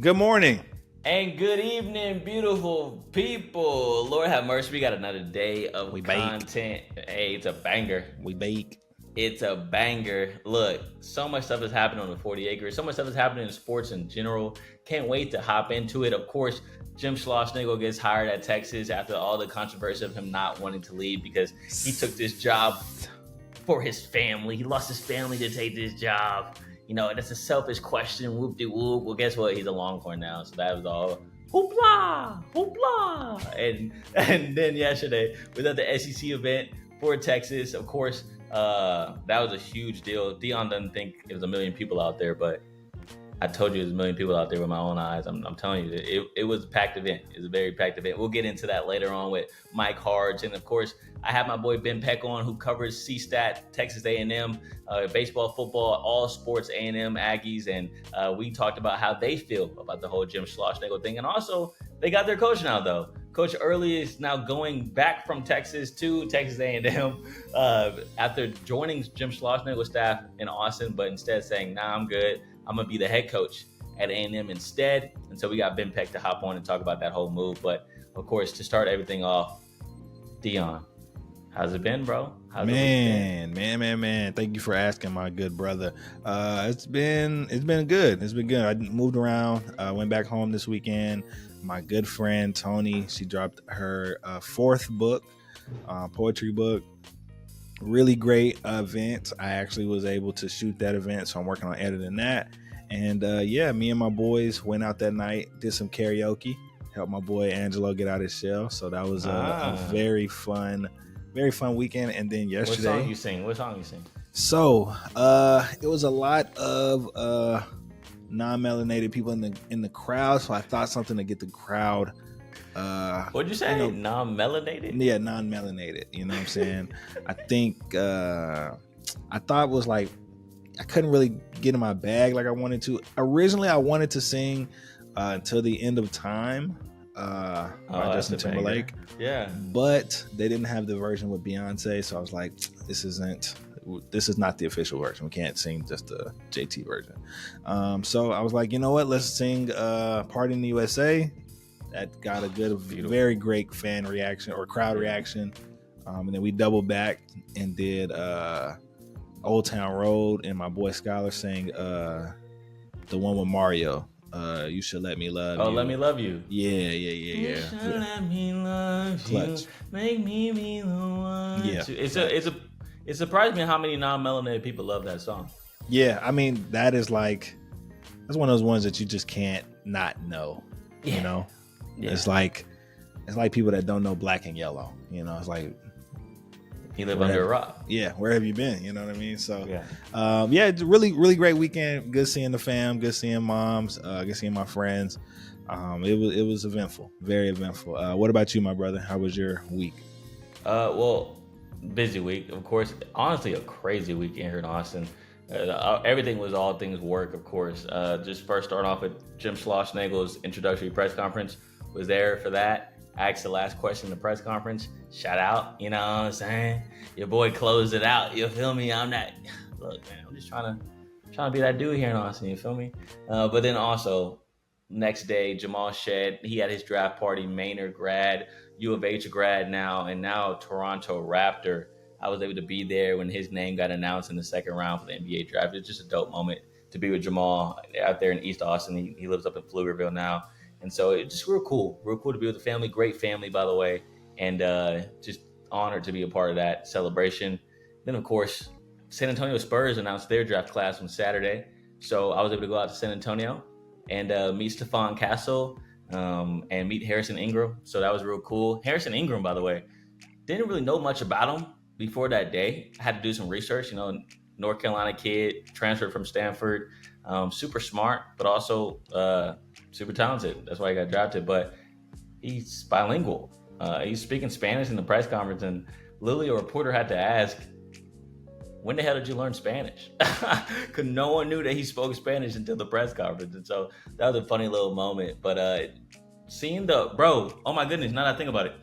Good morning. And good evening, beautiful people. Lord have mercy, we got another day of content. Hey, it's a banger. We bake. It's a banger. Look, so much stuff is happening on the 40 acres. So much stuff is happening in sports in general. Can't wait to hop into it. Of course, Jim Schlossnagle gets hired at Texas after all the controversy of him not wanting to leave because he took this job for his family. He lost his family to take this job. You know, and it's a selfish question, whoop-de-whoop. Well, guess what? He's a Longhorn now, so that was all hoopla, hoopla. And then yesterday, we was at the SEC event for Texas. Of course, that was a huge deal. Dion doesn't think it was a million people out there, but I told you there's a million people out there with my own eyes. I'm telling you, it was a packed event. It was a very packed event. We'll get into that later on with Mike Hardge. And, of course, I have my boy Ben Peck on, who covers C-Stat, Texas A&M, baseball, football, all sports, A&M, Aggies. And we talked about how they feel about the whole Jim Schlossnagle thing. And also, they got their coach now, though. Coach Early is now going back from Texas to Texas A&M after joining Jim Schlossnagle's staff in Austin, but instead saying, nah, I'm good. I'm going to be the head coach at A&M instead. And so we got Ben Peck to hop on and talk about that whole move. But, of course, to start everything off, Dion, how's it been, bro? Man. Thank you for asking, my good brother. It's been good. It's been good. I moved around. Went back home this weekend. My good friend, Tony, she dropped her fourth book, poetry book. Really great event. I actually was able to shoot that event, so I'm working on editing that. And me and my boys went out that night, did some karaoke, helped my boy Angelo get out his shell. So that was a very fun weekend. And then yesterday, What song you sing? So it was a lot of non-melanated people in the crowd. So I thought something to get the crowd. What'd you say? Non-melanated? Yeah, non-melanated. You know what I'm saying? I think I thought it was like I couldn't really get in my bag like I wanted to. Originally, I wanted to sing Until the End of Time by Justin Timberlake. Yeah. But they didn't have the version with Beyonce, so I was like, this is not the official version. We can't sing just the JT version. So I was like, you know what? Let's sing Party in the USA. That got a good, very great fan reaction or crowd reaction. And then we doubled back and did Old Town Road, and my boy Scholar sang the one with Mario. You Should Let Me Love You. Oh, Let Me Love You. Yeah. You should let me love Clutch. you. Make me be the one. Yeah. It surprised me how many non-melanated people love that song. Yeah, I mean, that's one of those ones that you just can't not know. Yeah. You know? Yeah. It's like people that don't know Black and Yellow. You know, it's like you live under a rock. Yeah, where have you been? You know what I mean? So yeah, it's a really, really great weekend. Good seeing the fam, good seeing moms, good seeing my friends. It was eventful, very eventful. What about you, my brother? How was your week? Well, busy week, of course. Honestly, a crazy weekend here in Austin. Everything was all things work, of course. Just first starting off with Jim Schlossnagle's introductory press conference. Was there for that. I asked the last question in the press conference. Shout out, you know what I'm saying? Your boy closed it out. You feel me? I'm not. Look, man, I'm just trying to be that dude here in Austin. You feel me? But then also, next day, Jamal Shed, he had his draft party. Maynard grad, U of H grad now, and now Toronto Raptor. I was able to be there when his name got announced in the second round for the NBA draft. It's just a dope moment to be with Jamal out there in East Austin. He lives up in Pflugerville now. And so it's just real cool to be with the family. Great family, by the way. And just honored to be a part of that celebration. Then, of course, San Antonio Spurs announced their draft class on Saturday. So I was able to go out to San Antonio and meet Stephon Castle and meet Harrison Ingram. So that was real cool. Harrison Ingram, by the way, didn't really know much about him before that day. I had to do some research. You know, North Carolina kid, transferred from Stanford, super smart, but also super talented. That's why he got drafted. But he's bilingual. He's speaking Spanish in the press conference, and literally a reporter had to ask, when the hell did you learn Spanish? Because no one knew that he spoke Spanish until the press conference. And so that was a funny little moment. But seeing oh my goodness, now that I think about it,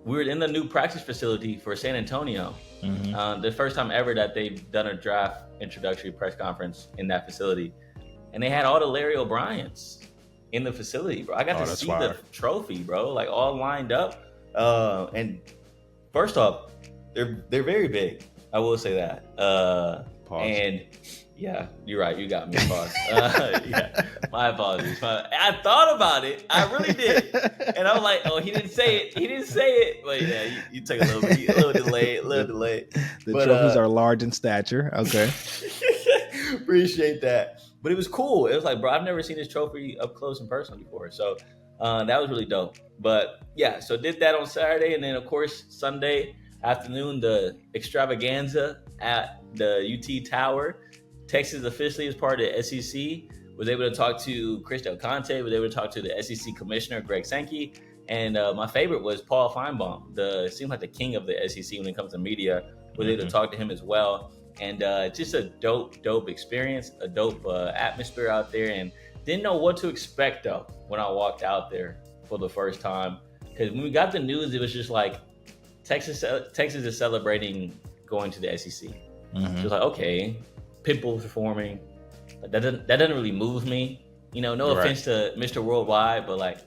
we were in the new practice facility for San Antonio. Mm-hmm. The first time ever that they've done a draft introductory press conference in that facility. And they had all the Larry O'Briens in the facility, bro. I got to that's see fire. the trophy, bro, like all lined up. And first off, they're very big. I will say that. Pause. And yeah, you're right. You got me. Pause. Yeah, my apologies. I thought about it. I really did. And I was like, oh, he didn't say it. He didn't say it. But yeah, you took a little delayed. The But, trophies are large in stature. Okay. appreciate that. But it was cool. It was like, bro, I've never seen this trophy up close and personal before. So that was really dope. But yeah, so did that on Saturday. And then, of course, Sunday afternoon, the extravaganza at the UT Tower. Texas officially, as part of the SEC, was able to talk to Chris Del Conte, was able to talk to the SEC commissioner, Greg Sankey. And my favorite was Paul Feinbaum, seemed like the king of the SEC when it comes to media, was able to talk to him as well. And just a dope experience, a dope atmosphere out there. And didn't know what to expect, though, when I walked out there for the first time. Because when we got the news, it was just like, Texas is celebrating going to the SEC. It was like, okay, Pitbull performing. That doesn't really move me. You know, no offense to Mr. Worldwide, but like,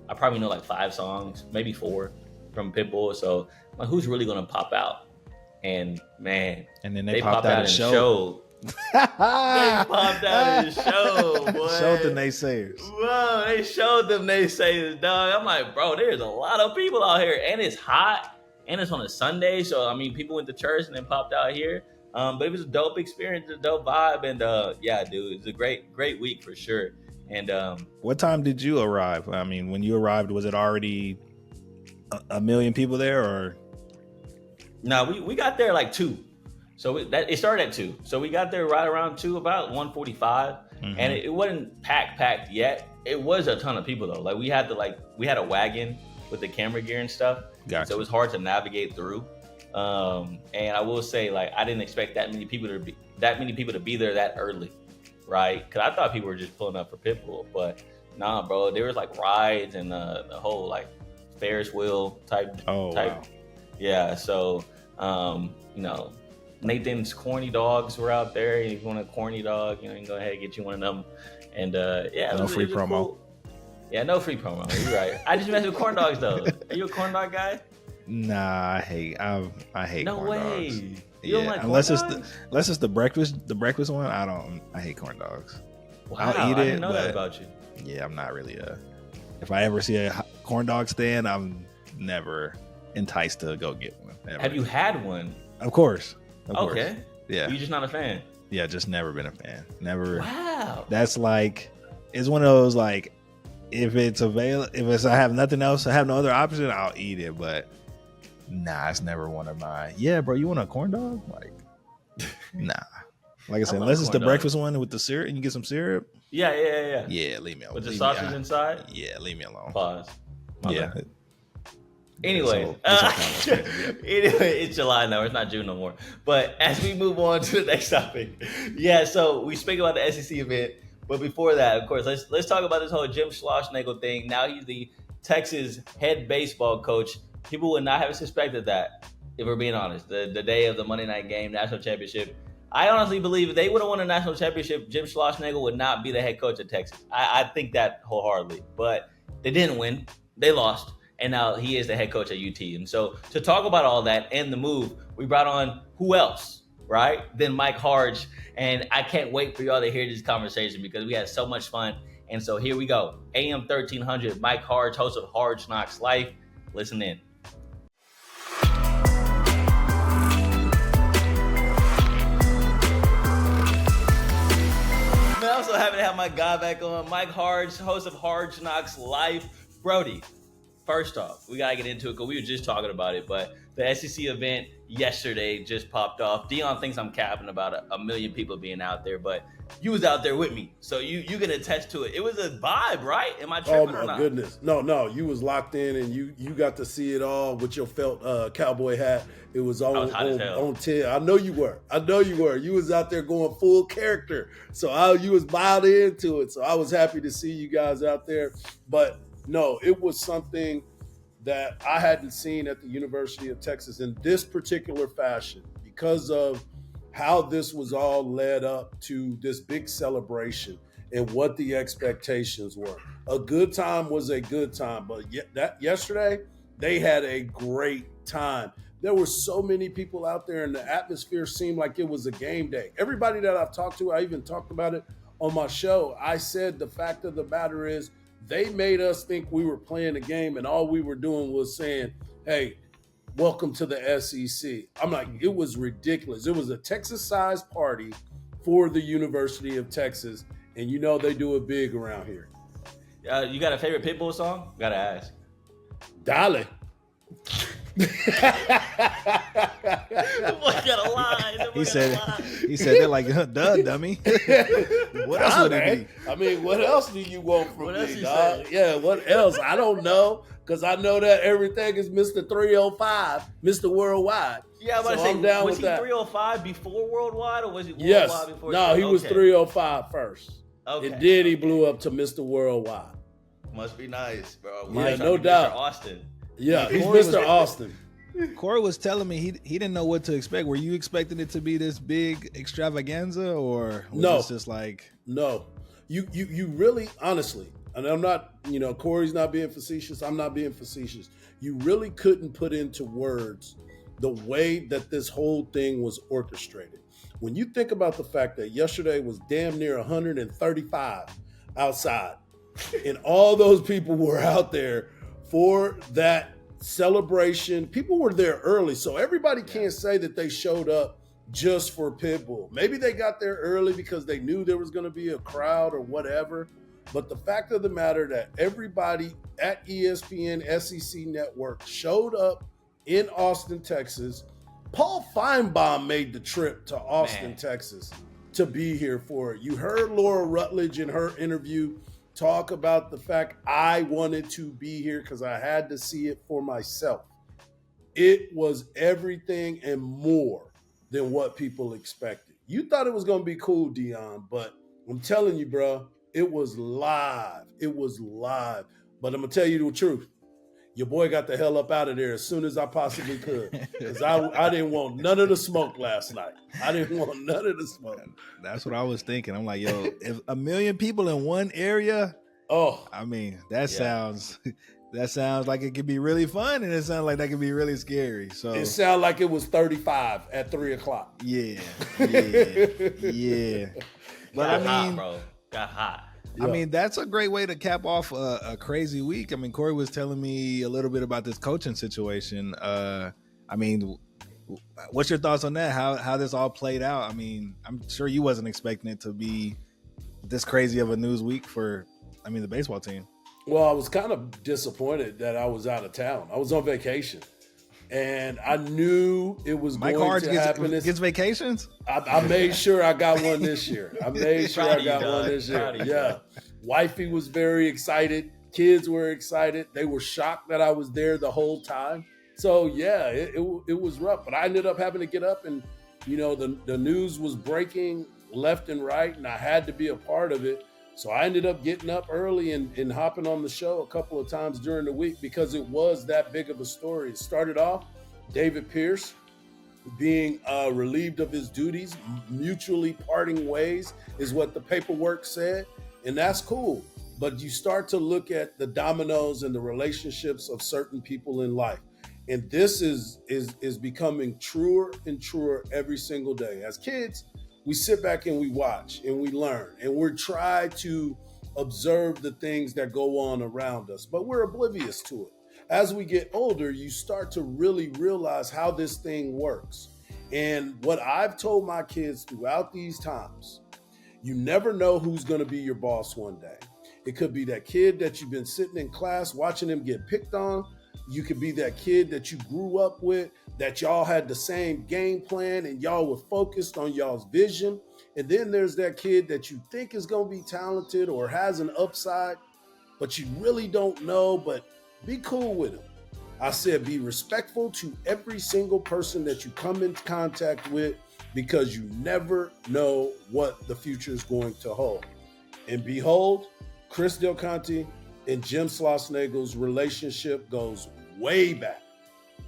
I probably know like 5 songs, maybe 4 from Pitbull. So like, who's really gonna pop out? And man, and then they popped out in the show. They popped out in the show, boy. Showed the naysayers. Whoa, they showed them naysayers, dog. I'm like, bro, there's a lot of people out here, and it's hot, and it's on a Sunday. So I mean, people went to church and then popped out here. But it was a dope experience, a dope vibe, and yeah, dude, it was a great week for sure. And what time did you arrive? I mean, when you arrived, was it already a million people there, or? No, we got there like 2. So it started at 2. So we got there right around 2, about 1:45, and it wasn't packed yet. It was a ton of people though. Like we had a wagon with the camera gear and stuff. Gotcha. So it was hard to navigate through. And I will say, like, I didn't expect that many people to be there that early, right? Because I thought people were just pulling up for Pitbull, but nah, bro. There was like rides and the whole like Ferris wheel type. Oh, wow. Yeah. So you know, Nathan's corny dogs were out there. If you want a corny dog, you know, you can go ahead and get you one of them. And yeah, no free promo. Cool. Yeah, no free promo. You're right. I just mess with corn dogs though. Are you a corn dog guy? Nah, I hate no corn way. dogs. You don't like unless corn dogs? Unless it's the breakfast one. I hate corn dogs. Wow, I'll eat it. I didn't know that about you. Yeah, I'm not really if I ever see a corn dog stand, I'm never enticed to go get one. Ever. Have you had one? Of course. Okay. Yeah. You're just not a fan. Yeah, just never been a fan. Never. Wow. That's like, it's one of those like, if it's available, I have nothing else, I have no other option, I'll eat it. But nah, it's never one of mine. Yeah, bro, you want a corn dog? Like, nah. Like I said, unless it's the breakfast one with the syrup and you get some syrup. Yeah. Yeah, leave me alone. With the sausage inside? Yeah, leave me alone. Pause. Yeah. Anyway, it's July now. It's not June no more. But as we move on to the next topic, yeah. So we speak about the SEC event, but before that, of course, let's talk about this whole Jim Schlossnagle thing. Now he's the Texas head baseball coach. People would not have suspected that, if we're being honest. The day of the Monday night game, national championship. I honestly believe if they would have won a national championship, Jim Schlossnagle would not be the head coach of Texas. I think that wholeheartedly. But they didn't win. They lost. And now he is the head coach at UT. And so to talk about all that and the move, we brought on who else, right? Then Mike Hardge. And I can't wait for y'all to hear this conversation because we had so much fun. And so here we go. AM 1300, Mike Hardge, host of Hardge Knocks Life. Listen in. Man, I'm so happy to have my guy back on. Mike Hardge, host of Hardge Knocks Life. Brody. First off, we got to get into it because we were just talking about it, but the SEC event yesterday just popped off. Dion thinks I'm capping about a million people being out there, but you was out there with me, so you can attest to it. It was a vibe, right? Am I tripping or not? Oh, my goodness. No, you was locked in, and you got to see it all with your felt cowboy hat. It was on 10. I know you were. You was out there going full character, so you was bowed into it, so I was happy to see you guys out there, but no, it was something that I hadn't seen at the University of Texas in this particular fashion because of how this was all led up to this big celebration. and what the expectations were. A good time was a good time, but yesterday they had a great time. There were so many people out there, and the atmosphere seemed like it was a game day. Everybody that I've talked to, I even talked about it on my show. I said the fact of the matter is they made us think we were playing a game, and all we were doing was saying, hey, welcome to the SEC. I'm like, it was ridiculous. It was a Texas-sized party for the University of Texas, and you know they do it big around here. You got a favorite Pitbull song? Gotta ask. Dale. Boy, gotta lie. He said they're like, duh, dummy. What else would it be? I mean, what else do you want from me, dog? Say? Yeah, what else? I don't know, because I know that everything is Mr. 305, Mr. Worldwide. Yeah, but I'm down with that. Was he 305 before Worldwide, or was he Worldwide yes. before? No, he was 305 first. Okay. And then he blew up to Mr. Worldwide. Must be nice, bro. Yeah, no doubt. Mr. Austin. Yeah, he's Mr. Austin. Cory was telling me he didn't know what to expect. Were you expecting it to be this big extravaganza, or was it just like no? You really, honestly, and I'm not, Cory's not being facetious. I'm not being facetious. You really couldn't put into words the way that this whole thing was orchestrated. When you think about the fact that yesterday was damn near 135 outside, and all those people were out there for that celebration. People were there early, so everybody can't say that they showed up just for Pitbull. Maybe they got there early because they knew there was going to be a crowd or whatever. But the fact of the matter that everybody at ESPN SEC Network showed up in Austin, Texas. Paul Feinbaum made the trip to Austin, Texas to be here for it. You heard Laura Rutledge in her interview talk about the fact I wanted to be here because I had to see it for myself. It was everything and more than what people expected. You thought it was going to be cool, Dion, but I'm telling you, bro, it was live. It was live. But I'm going to tell you the truth. Your boy got the hell up out of there as soon as I possibly could, because I didn't want none of the smoke last night. I didn't want none of the smoke. That's what I was thinking. I'm like, yo, if 1 million people in one area, I mean, that sounds like it could be really fun, and it sounds like that could be really scary. So it sounded like it was 35 at 3:00. Yeah. But hot, bro. Got hot. I mean, that's a great way to cap off a crazy week. I mean, Cory was telling me a little bit about this coaching situation. I mean, what's your thoughts on that? How this all played out? I mean, I'm sure you wasn't expecting it to be this crazy of a news week for, the baseball team. Well, I was kind of disappointed that I was out of town. I was on vacation. And I knew it was going to happen. Gets vacations? I made sure I got one this year. I made sure I got one this year. Yeah. Wifey was very excited. Kids were excited. They were shocked that I was there the whole time. So, yeah, it was rough. But I ended up having to get up and, the news was breaking left and right, and I had to be a part of it. So I ended up getting up early and hopping on the show a couple of times during the week because it was that big of a story. It started off David Pierce being relieved of his duties, mutually parting ways is what the paperwork said. And that's cool. But you start to look at the dominoes and the relationships of certain people in life. And this is becoming truer and truer every single day. As kids, we sit back and we watch and we learn and we try to observe the things that go on around us, but we're oblivious to it. As we get older, you start to really realize how this thing works. And what I've told my kids throughout these times, you never know who's going to be your boss one day. It could be that kid that you've been sitting in class watching them get picked on. You could be that kid that you grew up with, that y'all had the same game plan and y'all were focused on y'all's vision. And then there's that kid that you think is going to be talented or has an upside, but you really don't know, but be cool with him. I said be respectful to every single person that you come into contact with because you never know what the future is going to hold. And behold, Chris Del Conte and Jim Schlossnagle's relationship goes way back,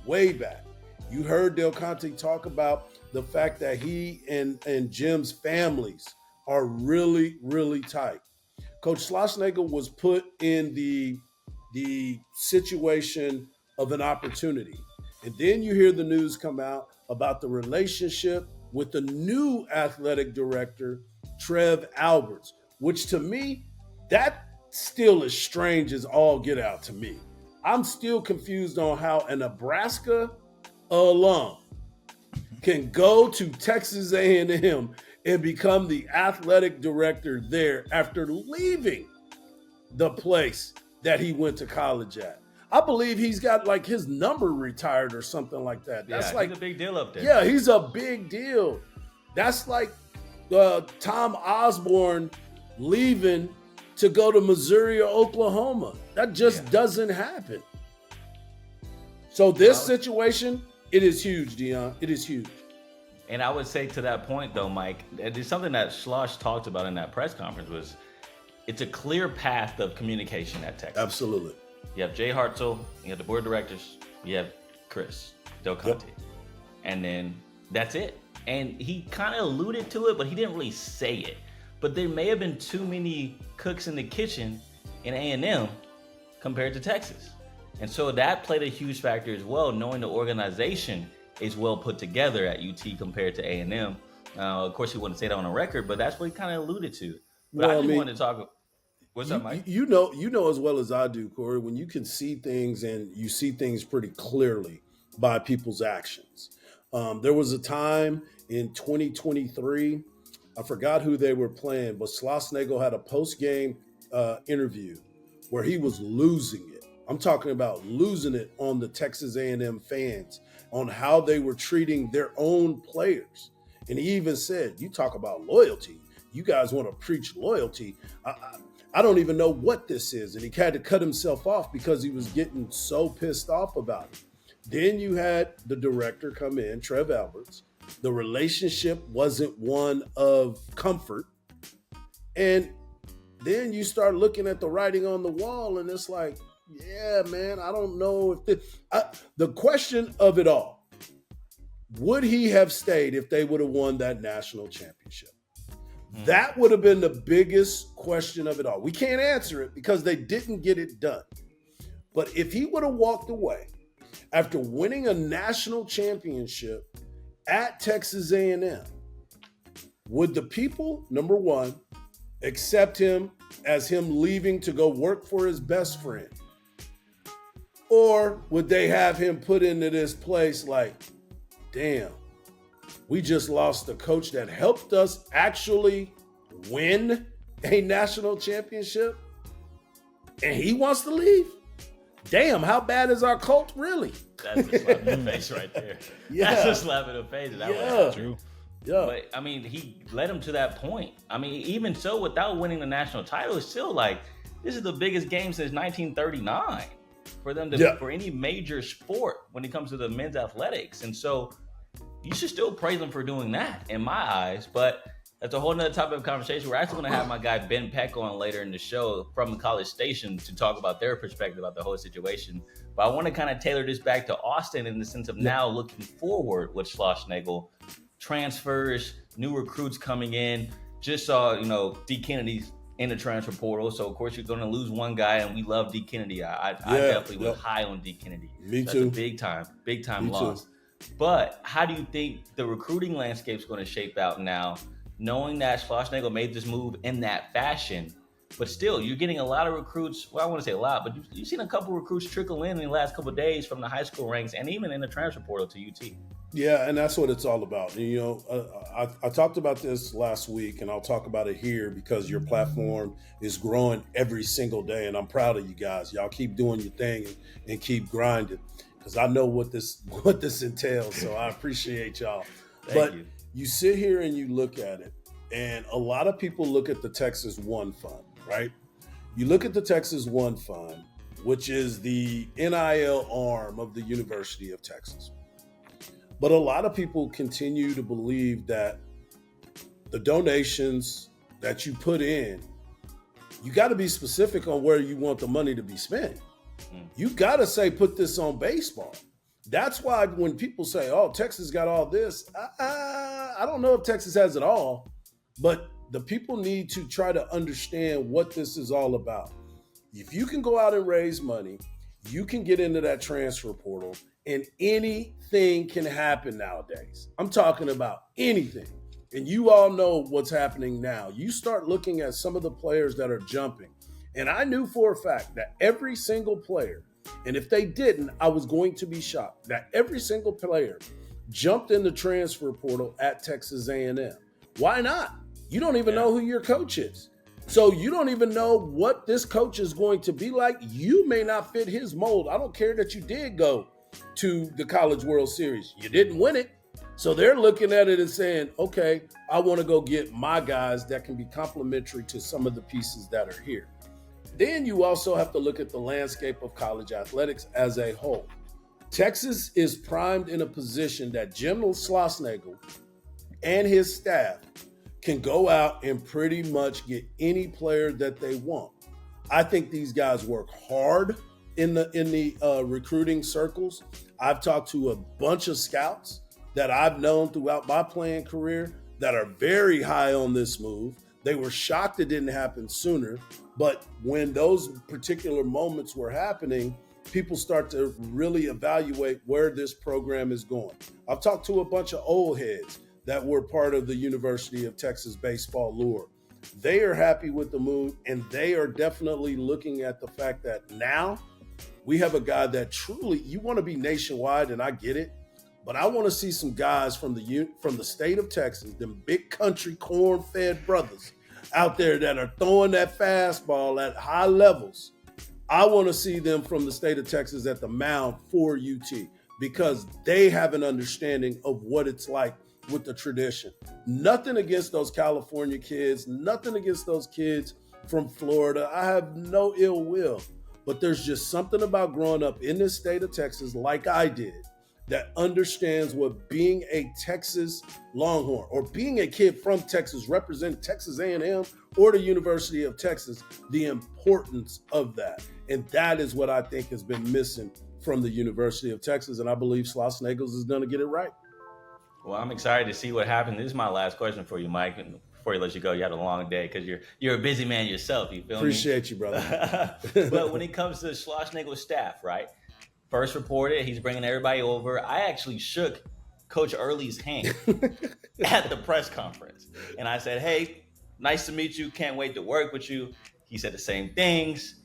way back. You heard Del Conte talk about the fact that he and Jim's families are really, really tight. Coach Schlossnagle was put in the situation of an opportunity. And then you hear the news come out about the relationship with the new athletic director, Trev Alberts, which to me, that still is strange as all get out to me. I'm still confused on how a Nebraska alum can go to Texas A&M and become the athletic director there after leaving the place that he went to college at. I believe he's got like his number retired or something like that. That's like he's a big deal up there. Yeah, he's a big deal. That's like Tom Osborne leaving to go to Missouri or Oklahoma. That just doesn't happen. So this situation, it is huge, Dion. It is huge. And I would say to that point, though, Mike, it's something that Schloss talked about in that press conference was it's a clear path of communication at Texas. Absolutely. You have Jay Hartzell, you have the board of directors, you have Chris Del Conte. Yep. And then that's it. And he kind of alluded to it, but he didn't really say it. But there may have been too many cooks in the kitchen in A&M compared to Texas. And so that played a huge factor as well, knowing the organization is well put together at UT compared to A&M. Of course, he wouldn't say that on a record, but that's what he kind of alluded to. But I just wanted to talk. What's up, Mike? You know as well as I do, Cory, when you can see things and you see things pretty clearly by people's actions. There was a time in 2023, I forgot who they were playing, but Schlossnagle had a post-game interview where he was losing it. I'm talking about losing it on the Texas A&M fans, on how they were treating their own players. And he even said, you talk about loyalty. You guys want to preach loyalty. I don't even know what this is. And he had to cut himself off because he was getting so pissed off about it. Then you had the director come in, Trev Alberts. The relationship wasn't one of comfort. And then you start looking at the writing on the wall and it's like, yeah, man, I don't know if the question of it all, would he have stayed if they would have won that national championship? That would have been the biggest question of it all. We can't answer it because they didn't get it done. But if he would have walked away after winning a national championship at Texas A&M, would the people, number one, accept him as him leaving to go work for his best friend? Or would they have him put into this place like, damn, we just lost the coach that helped us actually win a national championship and he wants to leave? Damn, how bad is our cult really? That's a slap in the face right there. Yeah. That's a slap in the face. That was true. Yeah. But, I mean, he led him to that point. I mean, even so, without winning the national title, it's still like, this is the biggest game since 1939 for them to for any major sport when it comes to the men's athletics. And so you should still praise them for doing that in my eyes. But that's a whole nother topic of conversation. We're actually going to have my guy Ben Peck on later in the show from the College Station to talk about their perspective about the whole situation. But I want to kind of tailor this back to Austin in the sense of now looking forward with Schlossnagle. Transfers, new recruits coming in. Just saw, D. Kennedy's in the transfer portal. So, of course, you're going to lose one guy, and we love D. Kennedy. I definitely was high on D. Kennedy. Me That's too. a big time loss. But how do you think the recruiting landscape is going to shape out now, knowing that Schlossnagle made this move in that fashion? But still, you're getting a lot of recruits. Well, I want to say a lot, but you've seen a couple recruits trickle in the last couple of days from the high school ranks and even in the transfer portal to UT. Yeah, and that's what it's all about. I talked about this last week, and I'll talk about it here because your platform is growing every single day, and I'm proud of you guys. Y'all keep doing your thing and keep grinding because I know what this entails, so I appreciate y'all. Thank you. You sit here and you look at it, and a lot of people look at the Texas One Fund, right? You look at the Texas One Fund, which is the NIL arm of the University of Texas. But a lot of people continue to believe that the donations that you put in, you got to be specific on where you want the money to be spent. You got to say, put this on baseball. That's why when people say, oh, Texas got all this, I don't know if Texas has it all, but the people need to try to understand what this is all about. If you can go out and raise money, you can get into that transfer portal, and anything can happen nowadays. I'm talking about anything. And you all know what's happening now. You start looking at some of the players that are jumping. And I knew for a fact that every single player, and if they didn't, I was going to be shocked, that every single player jumped in the transfer portal at Texas A&M. Why not? You don't even know who your coach is. So you don't even know what this coach is going to be like. You may not fit his mold. I don't care that you did go to the College World Series. You didn't win it. So they're looking at it and saying, okay, I want to go get my guys that can be complementary to some of the pieces that are here. Then you also have to look at the landscape of college athletics as a whole. Texas is primed in a position that Jim Schlossnagle and his staff can go out and pretty much get any player that they want. I think these guys work hard in the recruiting circles. I've talked to a bunch of scouts that I've known throughout my playing career that are very high on this move. They were shocked it didn't happen sooner, but when those particular moments were happening, people start to really evaluate where this program is going. I've talked to a bunch of old heads that were part of the University of Texas baseball lure. They are happy with the move, and they are definitely looking at the fact that now we have a guy that truly, you want to be nationwide, and I get it, but I want to see some guys from the state of Texas, them big country corn-fed brothers out there that are throwing that fastball at high levels. I want to see them from the state of Texas at the mound for UT because they have an understanding of what it's like with the tradition. Nothing against those California kids, nothing against those kids from Florida. I have no ill will, but there's just something about growing up in this state of Texas like I did that understands what being a Texas Longhorn or being a kid from Texas, representing Texas A&M or the University of Texas, the importance of that. And that is what I think has been missing from the University of Texas. And I believe Schlossnagle is going to get it right. Well, I'm excited to see what happens. This is my last question for you, Mike. And before you let you go, you had a long day because you're a busy man yourself. You feel Appreciate you, brother. But when it comes to Schlossnagle's staff, right? First reported, he's bringing everybody over. I actually shook Coach Early's hand at the press conference. And I said, hey, nice to meet you. Can't wait to work with you. He said the same things.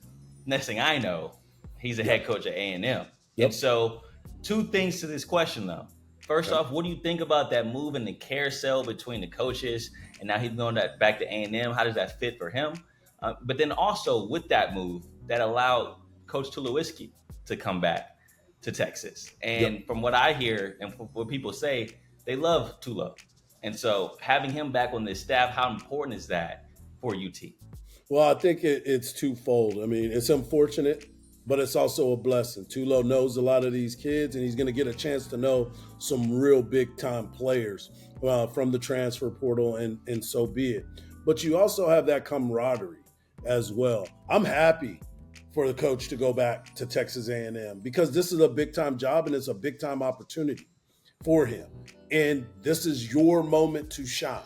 Next thing I know, he's a head coach at A&M. Yep. And so 2 things to this question, though. First off, what do you think about that move in the carousel between the coaches? And now he's going back to A&M. How does that fit for him? But then also with that move, that allowed Coach Tulowitzki to come back to Texas. And from what I hear and what people say, they love Tulo. And so having him back on this staff, how important is that for UT? Well, I think it's twofold. I mean, it's unfortunate, but it's also a blessing. Tulo knows a lot of these kids, and he's going to get a chance to know some real big-time players from the transfer portal, and so be it. But you also have that camaraderie as well. I'm happy for the coach to go back to Texas A&M because this is a big-time job and it's a big-time opportunity for him. And this is your moment to shine.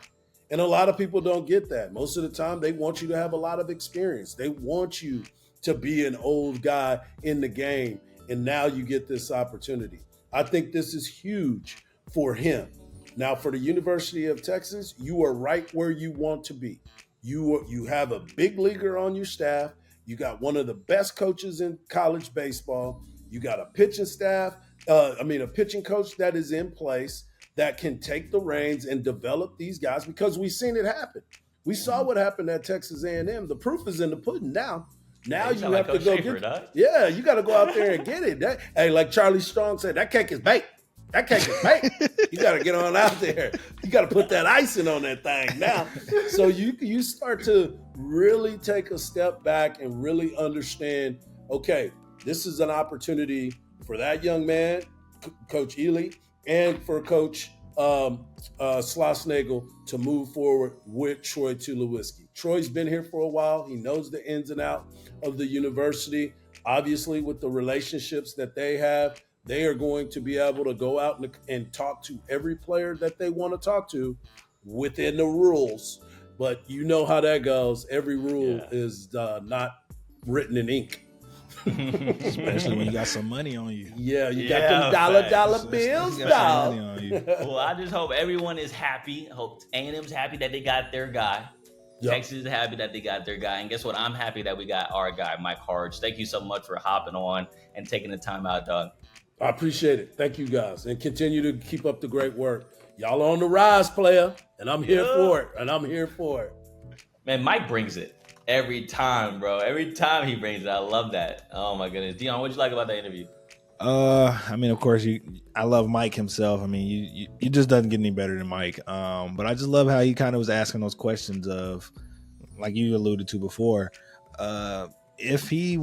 And a lot of people don't get that. Most of the time, they want you to have a lot of experience. They want you to be an old guy in the game. And now you get this opportunity. I think this is huge for him. Now, for the University of Texas, you are right where you want to be. You have a big leaguer on your staff. You got one of the best coaches in college baseball. You got a pitching a pitching coach that is in place that can take the reins and develop these guys because we've seen it happen. We saw what happened at Texas A&M. The proof is in the pudding now. Now you have to go get it. Yeah, you got to go out there and get it. Hey, like Charlie Strong said, that cake is baked. That cake is baked. You got to get on out there. You got to put that icing on that thing now. So you start to really take a step back and really understand, okay, this is an opportunity for that young man, Coach Ely, and for Coach Schlossnagle to move forward with Troy Tulowitzki. Troy's been here for a while. He knows the ins and outs of the university. Obviously, with the relationships that they have, they are going to be able to go out and talk to every player that they want to talk to within the rules. but you know how that goes. Every rule is not written in ink. Especially when you got some money on you. Yeah, you got them dollar bills, dog. Well, I just hope everyone is happy. I hope A&M's happy that they got their guy. Yep. Texas is happy that they got their guy. And guess what? I'm happy that we got our guy, Mike Hardge. Thank you so much for hopping on and taking the time out, dog. I appreciate it. Thank you, guys. And continue to keep up the great work. Y'all are on the rise, player. And I'm here for it. Man, Mike brings it. Every time, bro. Every time he brings it. I love that. Oh, my goodness. Dion, what'd you like about the interview? I mean, of course, I love Mike himself. I mean, you just doesn't get any better than Mike. But I just love how he kind of was asking those questions of, like you alluded to before, if he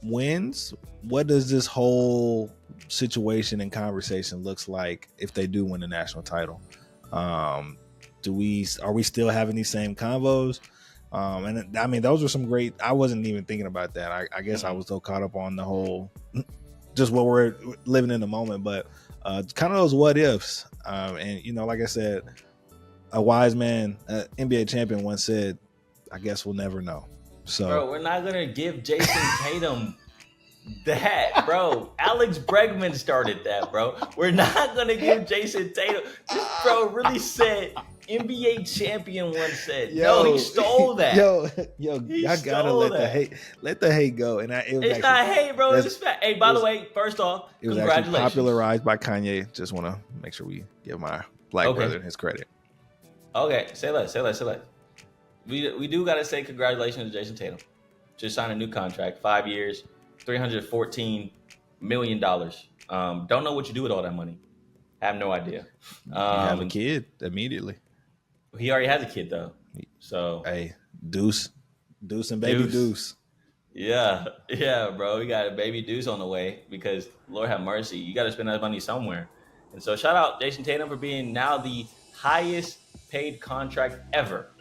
wins, what does this whole situation and conversation looks like if they do win the national title? Are we still having these same convos? And I mean, those were some great. I wasn't even thinking about that. I guess I was so caught up on the whole, just what we're living in the moment. But kind of those what ifs. And you know, like I said, a wise man, NBA champion, once said, "I guess we'll never know." So, bro, we're not gonna give Jason Tatum that, bro. Alex Bregman started that, bro. We're not gonna give Jason Tatum. This bro really said. NBA champion once said, he stole that. Y'all gotta let the hate go. And it's not hate, bro. It's fact. Hey, by the way, first off, it was congratulations. Actually popularized by Kanye. Just want to make sure we give my black brother his credit. Okay, say less. We do gotta say congratulations to Jason Tatum. Just signed a new contract, 5 years, $314 million. Don't know what you do with all that money. Have no idea. You have a kid immediately. He already has a kid though. So hey, Deuce and baby Deuce. Yeah, bro. We got a baby Deuce on the way because Lord have mercy. You got to spend that money somewhere. And so shout out Jason Tatum for being now the highest paid contract ever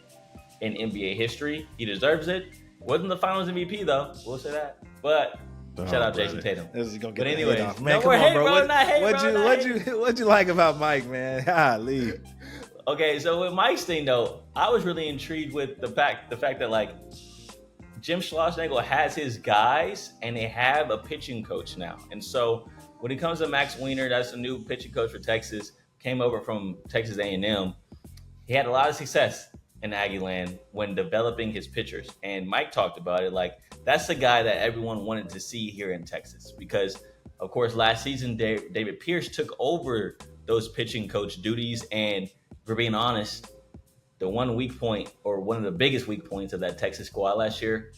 in NBA history. He deserves it. Wasn't the Finals MVP though. We'll say that. But shout out Jason Tatum. This is gonna get but anyway, off. Man, come on, bro. What'd you like about Mike, man? Golly. Okay, so with Mike's thing though, I was really intrigued with the fact that like Jim Schlossnagle has his guys and they have a pitching coach now. And so when it comes to Max Wiener, that's the new pitching coach for Texas, came over from Texas A&M. He had a lot of success in Aggie land when developing his pitchers. And Mike talked about it like that's the guy that everyone wanted to see here in Texas because, of course, last season David Pierce took over those pitching coach duties. And for being honest, the one weak point or one of the biggest weak points of that Texas squad last year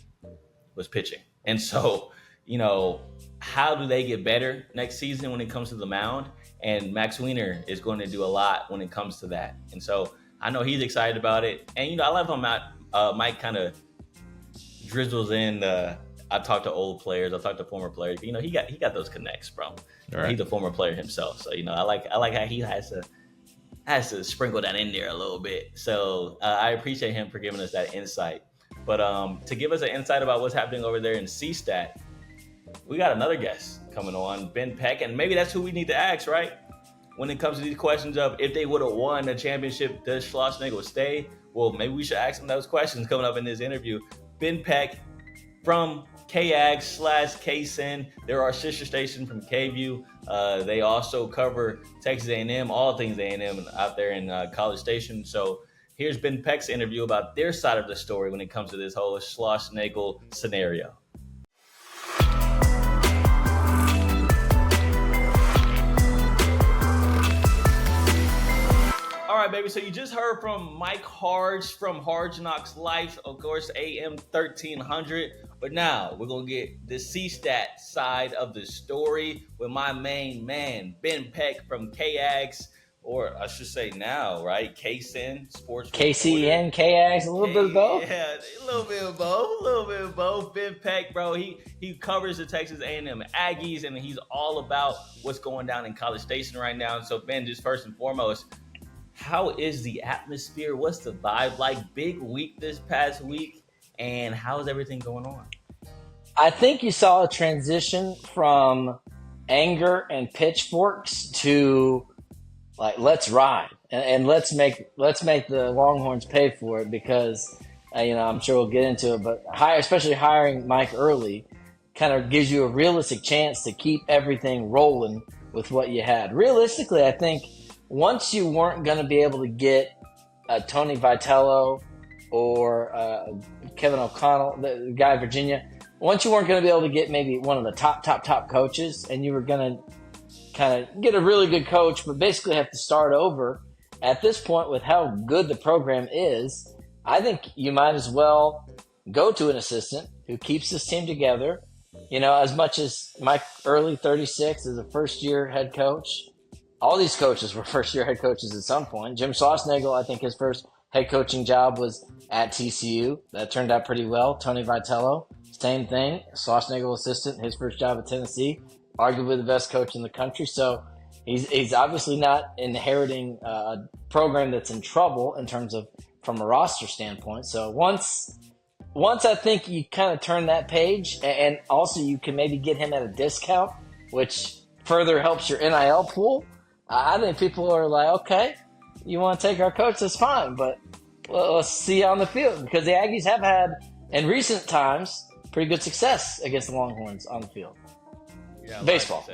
was pitching. And so, you know, how do they get better next season when it comes to the mound? And Max Wiener is going to do a lot when it comes to that. And so I know he's excited about it. And, you know, I love how Mike kind of drizzles in. I talk to old players. I talk to former players. You know, he got those connects, bro. Right. He's a former player himself. So, you know, I like how he has to sprinkle that in there a little bit. So I appreciate him for giving us that insight. But to give us an insight about what's happening over there in CSTAT, we got another guest coming on, Ben Peck. And maybe that's who we need to ask, right? When it comes to these questions of if they would have won a championship, does Schlossnagle stay? Well, maybe we should ask him those questions coming up in this interview. Ben Peck from KAG/KSIN. They're our sister station from KView. They also cover Texas A&M, all things A&M out there in College Station. So here's Ben Peck's interview about their side of the story when it comes to this whole Schlossnagle scenario. All right, baby. So you just heard from Mike Hardge from Hardge Knocks Life, of course, AM 1300. But now we're going to get the CSTAT side of the story with my main man, Ben Peck from KAGS, or I should say now, right? KSIN Sports. KCN, KAGS, a little bit of both. Yeah, a little bit of both. Ben Peck, bro, he covers the Texas A&M Aggies, and he's all about what's going down in College Station right now. So, Ben, just first and foremost, how is the atmosphere? What's the vibe like? Big week this past week, and how is everything going on? I think you saw a transition from anger and pitchforks to like, let's ride. and let's make the Longhorns pay for it because I'm sure we'll get into it. But especially hiring Mike early, kind of gives you a realistic chance to keep everything rolling with what you had. Realistically, I think once you weren't going to be able to get Tony Vitello or Kevin O'Connell, the guy in Virginia, once you weren't going to be able to get maybe one of the top coaches, and you were going to kind of get a really good coach, but basically have to start over at this point with how good the program is, I think you might as well go to an assistant who keeps this team together. As much as Mike Early, 36, is a first-year head coach, all these coaches were first-year head coaches at some point. Jim Schlossnagle, I think his first head coaching job was at TCU. That turned out pretty well. Tony Vitello, same thing. Schlossnagle assistant, his first job at Tennessee, arguably the best coach in the country. So he's obviously not inheriting a program that's in trouble in terms of from a roster standpoint. So once I think you kind of turn that page, and also you can maybe get him at a discount, which further helps your NIL pool. I think people are like, okay, you want to take our coach, that's fine, but let's see on the field, because the Aggies have had, in recent times, pretty good success against the Longhorns on the field. Yeah, baseball.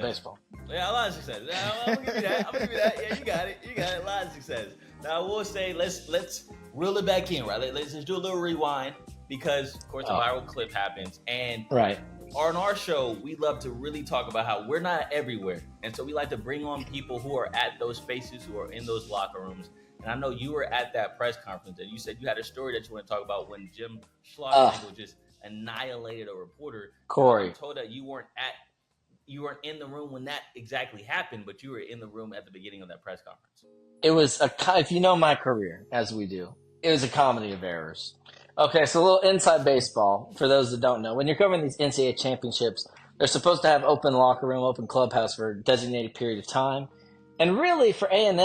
Yeah, a lot of success. I'm gonna give you that. Yeah, you got it. A lot of success. Now, I will say, let's reel it back in, right? Let's just do a little rewind, because, of course, a viral clip happens. And right. On our show, we love to really talk about how we're not everywhere. And so we like to bring on people who are at those spaces, who are in those locker rooms. And I know you were at that press conference, and you said you had a story that you want to talk about when Jim Schlossnagle just annihilated a reporter. Cory. You told that you weren't in the room when that exactly happened, but you were in the room at the beginning of that press conference. It was if you know my career, as we do, it was a comedy of errors. Okay, so a little inside baseball for those that don't know. When you're covering these NCAA championships, they're supposed to have open locker room, open clubhouse for a designated period of time. And really, for A&M,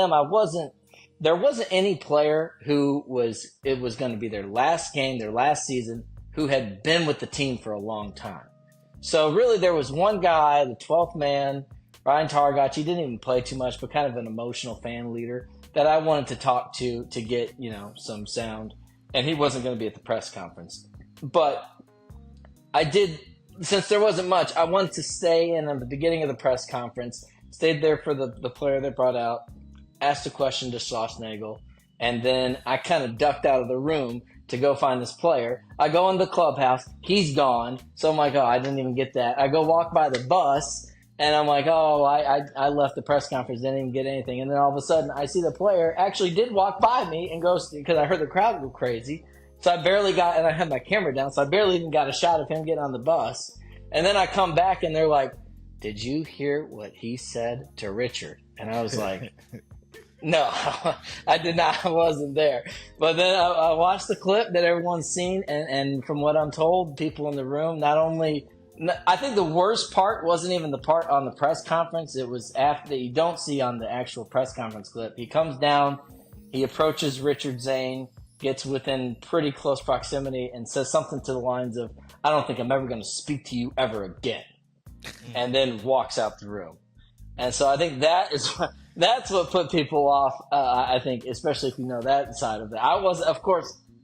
there wasn't any player who it was going to be their last game, their last season, who had been with the team for a long time. So really, there was one guy, the 12th man, Ryan Targach. He didn't even play too much, but kind of an emotional fan leader that I wanted to talk to get, some sound. And he wasn't going to be at the press conference. But I did, since there wasn't much, I wanted to stay in at the beginning of the press conference, stayed there for the player they brought out, asked a question to Schlossnagle, and then I kind of ducked out of the room to go find this player. I go in the clubhouse, he's gone, so I'm like, oh, I didn't even get that. I go walk by the bus, and I'm like, oh, I left the press conference, didn't even get anything. And then all of a sudden, I see the player actually did walk by me and goes, because I heard the crowd go crazy. So I barely got, and I had my camera down, so I barely even got a shot of him getting on the bus. And then I come back, and they're like, did you hear what he said to Richard? And I was like, no, I did not. I wasn't there. But then I watched the clip that everyone's seen, and from what I'm told, people in the room, not only... I think the worst part wasn't even the part on the press conference. It was after that you don't see on the actual press conference clip. He comes down, he approaches Richard Zane, gets within pretty close proximity, and says something to the lines of, I don't think I'm ever going to speak to you ever again, and then walks out the room. And so I think that's what put people off, I think, especially if you know that side of it. I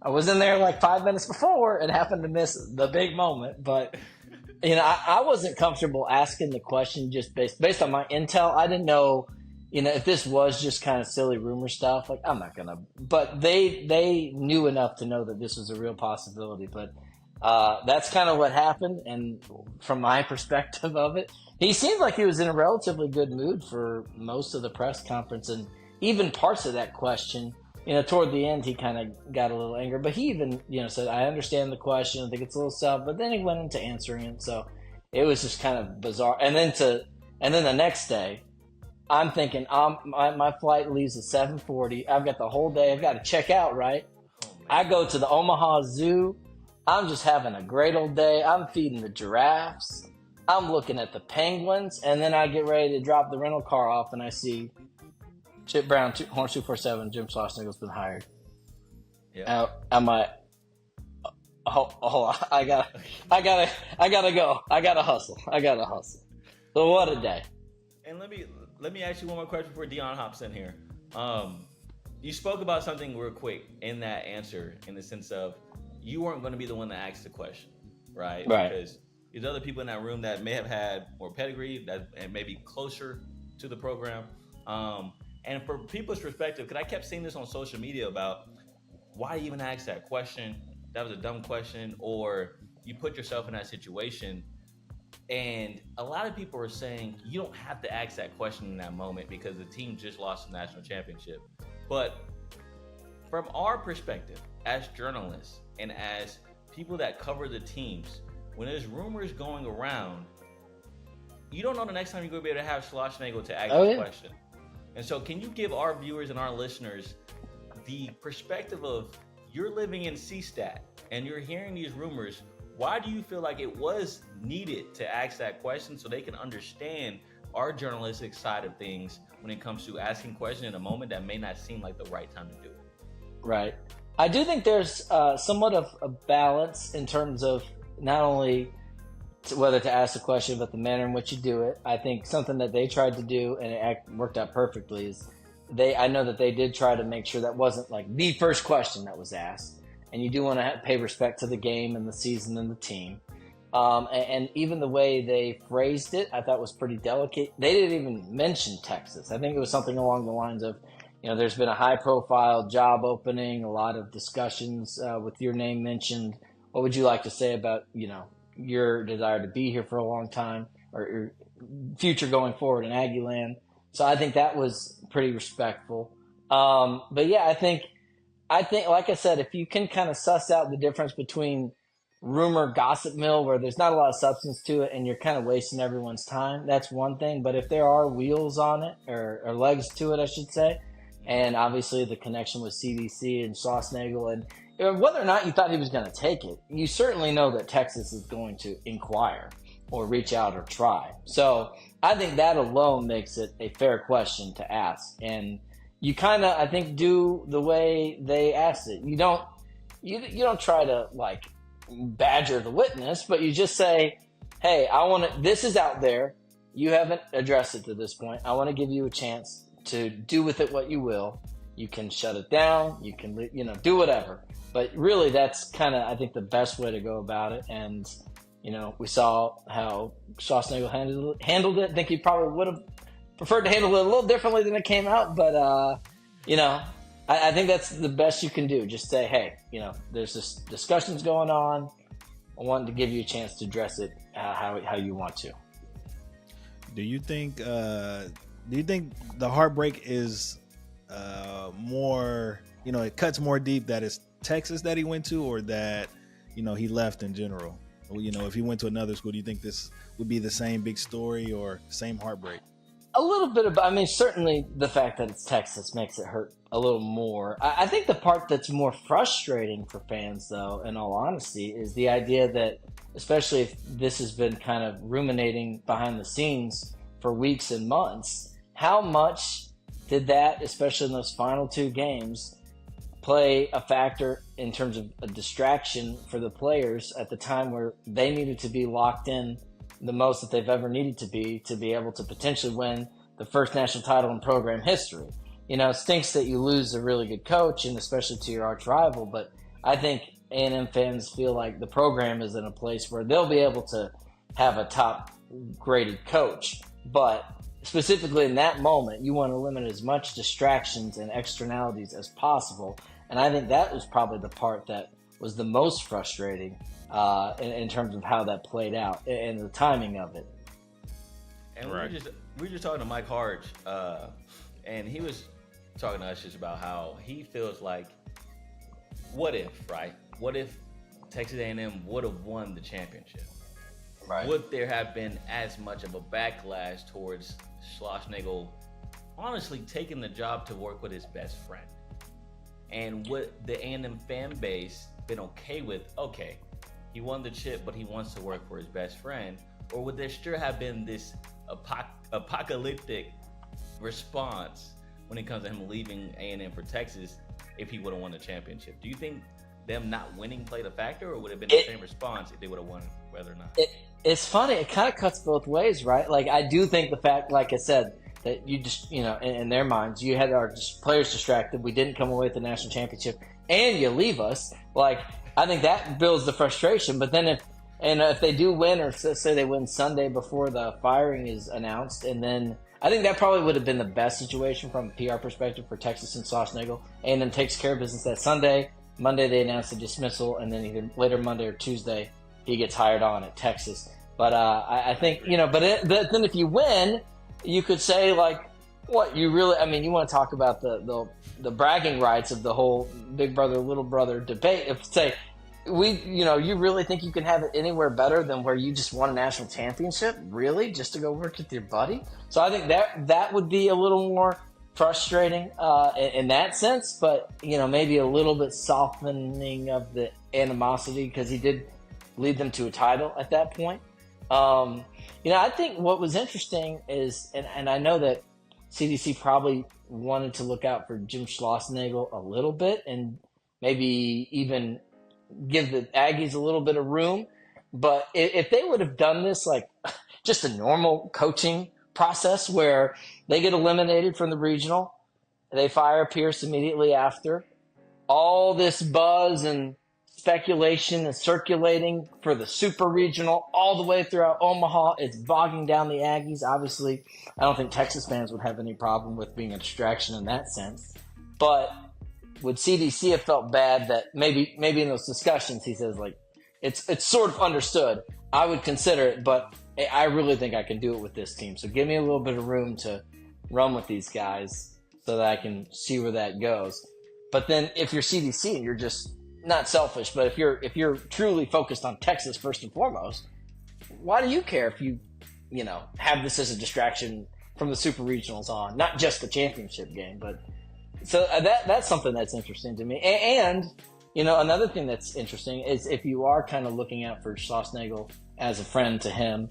was in there like 5 minutes before and happened to miss the big moment, but... I wasn't comfortable asking the question just based on my intel. I didn't know, if this was just kind of silly rumor stuff. Like, I'm not gonna. But they knew enough to know that this was a real possibility. But that's kind of what happened. And from my perspective of it, he seemed like he was in a relatively good mood for most of the press conference, and even parts of that question. Toward the end, he kind of got a little angry, but he even, said, I understand the question. I think it's a little soft, but then he went into answering it. So it was just kind of bizarre. And then the next day, I'm thinking, my flight leaves at 7:40. I've got the whole day. I've got to check out, right? I go to the Omaha Zoo. I'm just having a great old day. I'm feeding the giraffes. I'm looking at the penguins. And then I get ready to drop the rental car off, and I see Chip Brown, Horns 247, Jim Schlossnagle's been hired. Yeah. I'm like, hold on, I gotta go. I gotta hustle. So what a day. And let me ask you one more question before Dion hops in here. you spoke about something real quick in that answer, in the sense of you weren't going to be the one to ask the question, right? Because there's other people in that room that may have had more pedigree and maybe closer to the program. And for people's perspective, because I kept seeing this on social media about why even ask that question? That was a dumb question, or you put yourself in that situation. And a lot of people are saying you don't have to ask that question in that moment because the team just lost the national championship. But from our perspective, as journalists and as people that cover the teams, when there's rumors going around, you don't know the next time you're going to be able to have Schlossnagle to ask the question. And so can you give our viewers and our listeners the perspective of you're living in CSTAT and you're hearing these rumors? Why do you feel like it was needed to ask that question so they can understand our journalistic side of things when it comes to asking questions in a moment that may not seem like the right time to do it? Right. I do think there's somewhat of a balance in terms of not only whether to ask the question, but the manner in which you do it. I think something that they tried to do, and it worked out perfectly, is I know that they did try to make sure that wasn't like the first question that was asked. And you do want to pay respect to the game and the season and the team. And even the way they phrased it, I thought was pretty delicate. They didn't even mention Texas. I think it was something along the lines of, there's been a high-profile job opening, a lot of discussions with your name mentioned. What would you like to say about, your desire to be here for a long time or your future going forward in Aggieland? So I think that was pretty respectful. But yeah, I think, like I said, if you can kind of suss out the difference between rumor gossip mill where there's not a lot of substance to it and you're kind of wasting everyone's time, that's one thing. But if there are wheels on it or legs to it, I should say, and obviously the connection with CDC and Schlossnagle, and whether or not you thought he was going to take it, you certainly know that Texas is going to inquire or reach out or try. So I think that alone makes it a fair question to ask. And you kind of, I think, do the way they asked it. You don't try to like badger the witness, but you just say, hey, this is out there. You haven't addressed it to this point. I want to give you a chance to do with it what you will. You can shut it down. You can, do whatever. But really, that's kind of, I think, the best way to go about it. And, we saw how Schlossnagle handled it. I think he probably would have preferred to handle it a little differently than it came out. But, I think that's the best you can do. Just say, hey, there's this discussions going on. I wanted to give you a chance to address it how you want to. Do you think the heartbreak is more, it cuts more deep that it's Texas that he went to, or that, he left in general? If he went to another school, do you think this would be the same big story or same heartbreak? A little bit certainly the fact that it's Texas makes it hurt a little more. I think the part that's more frustrating for fans, though, in all honesty, is the idea that, especially if this has been kind of ruminating behind the scenes for weeks and months, how much did that, especially in those final two games, play a factor in terms of a distraction for the players at the time where they needed to be locked in the most that they've ever needed to be able to potentially win the first national title in program history. It stinks that you lose a really good coach, and especially to your arch rival, but I think A&M fans feel like the program is in a place where they'll be able to have a top graded coach. But specifically in that moment, you want to limit as much distractions and externalities as possible. And I think that was probably the part that was the most frustrating in terms of how that played out and the timing of it. And right. we were just talking to Mike Hardge, and he was talking to us just about how he feels like, what if Texas A&M would have won the championship? Right. Would there have been as much of a backlash towards Schlossnagle honestly taking the job to work with his best friend? And would the A&M fan base been okay with, okay, he won the chip, but he wants to work for his best friend? Or would there still have been this apocalyptic response when it comes to him leaving A&M for Texas if he would have won the championship? Do you think them not winning played a factor, or would it have been the same response if they would have won, whether or not? It's funny. It kind of cuts both ways, right? Like, I do think the fact, like I said, that you just, in their minds, you had our players distracted. We didn't come away with the national championship, and you leave us. Like, I think that builds the frustration. But then if they do win, or say they win Sunday before the firing is announced, and then I think that probably would have been the best situation from a PR perspective for Texas and Schlossnagle. And then takes care of business that Sunday. Monday they announce the dismissal, and then either later Monday or Tuesday he gets hired on at Texas. But I think, but then if you win, you could say, like, what you really, you want to talk about the bragging rights of the whole big brother, little brother debate. If say, you really think you can have it anywhere better than where you just won a national championship? Really? Just to go work with your buddy? So I think that would be a little more frustrating in that sense, but, maybe a little bit softening of the animosity, because he did lead them to a title at that point. I think what was interesting is, and I know that CDC probably wanted to look out for Jim Schlossnagle a little bit and maybe even give the Aggies a little bit of room. But if they would have done this like just a normal coaching process where they get eliminated from the regional, they fire Pierce immediately after, all this buzz and speculation is circulating for the super regional all the way throughout Omaha. It's bogging down the Aggies. Obviously, I don't think Texas fans would have any problem with being a distraction in that sense. But would CDC have felt bad that maybe in those discussions he says, like, it's sort of understood. I would consider it, but I really think I can do it with this team. So give me a little bit of room to run with these guys so that I can see where that goes. But then if you're CDC and you're just not selfish, but if you're truly focused on Texas first and foremost, why do you care if you have this as a distraction from the super regionals on, not just the championship game? But so that's something that's interesting to me. And another thing that's interesting is if you are kind of looking out for Schlossnagle as a friend to him,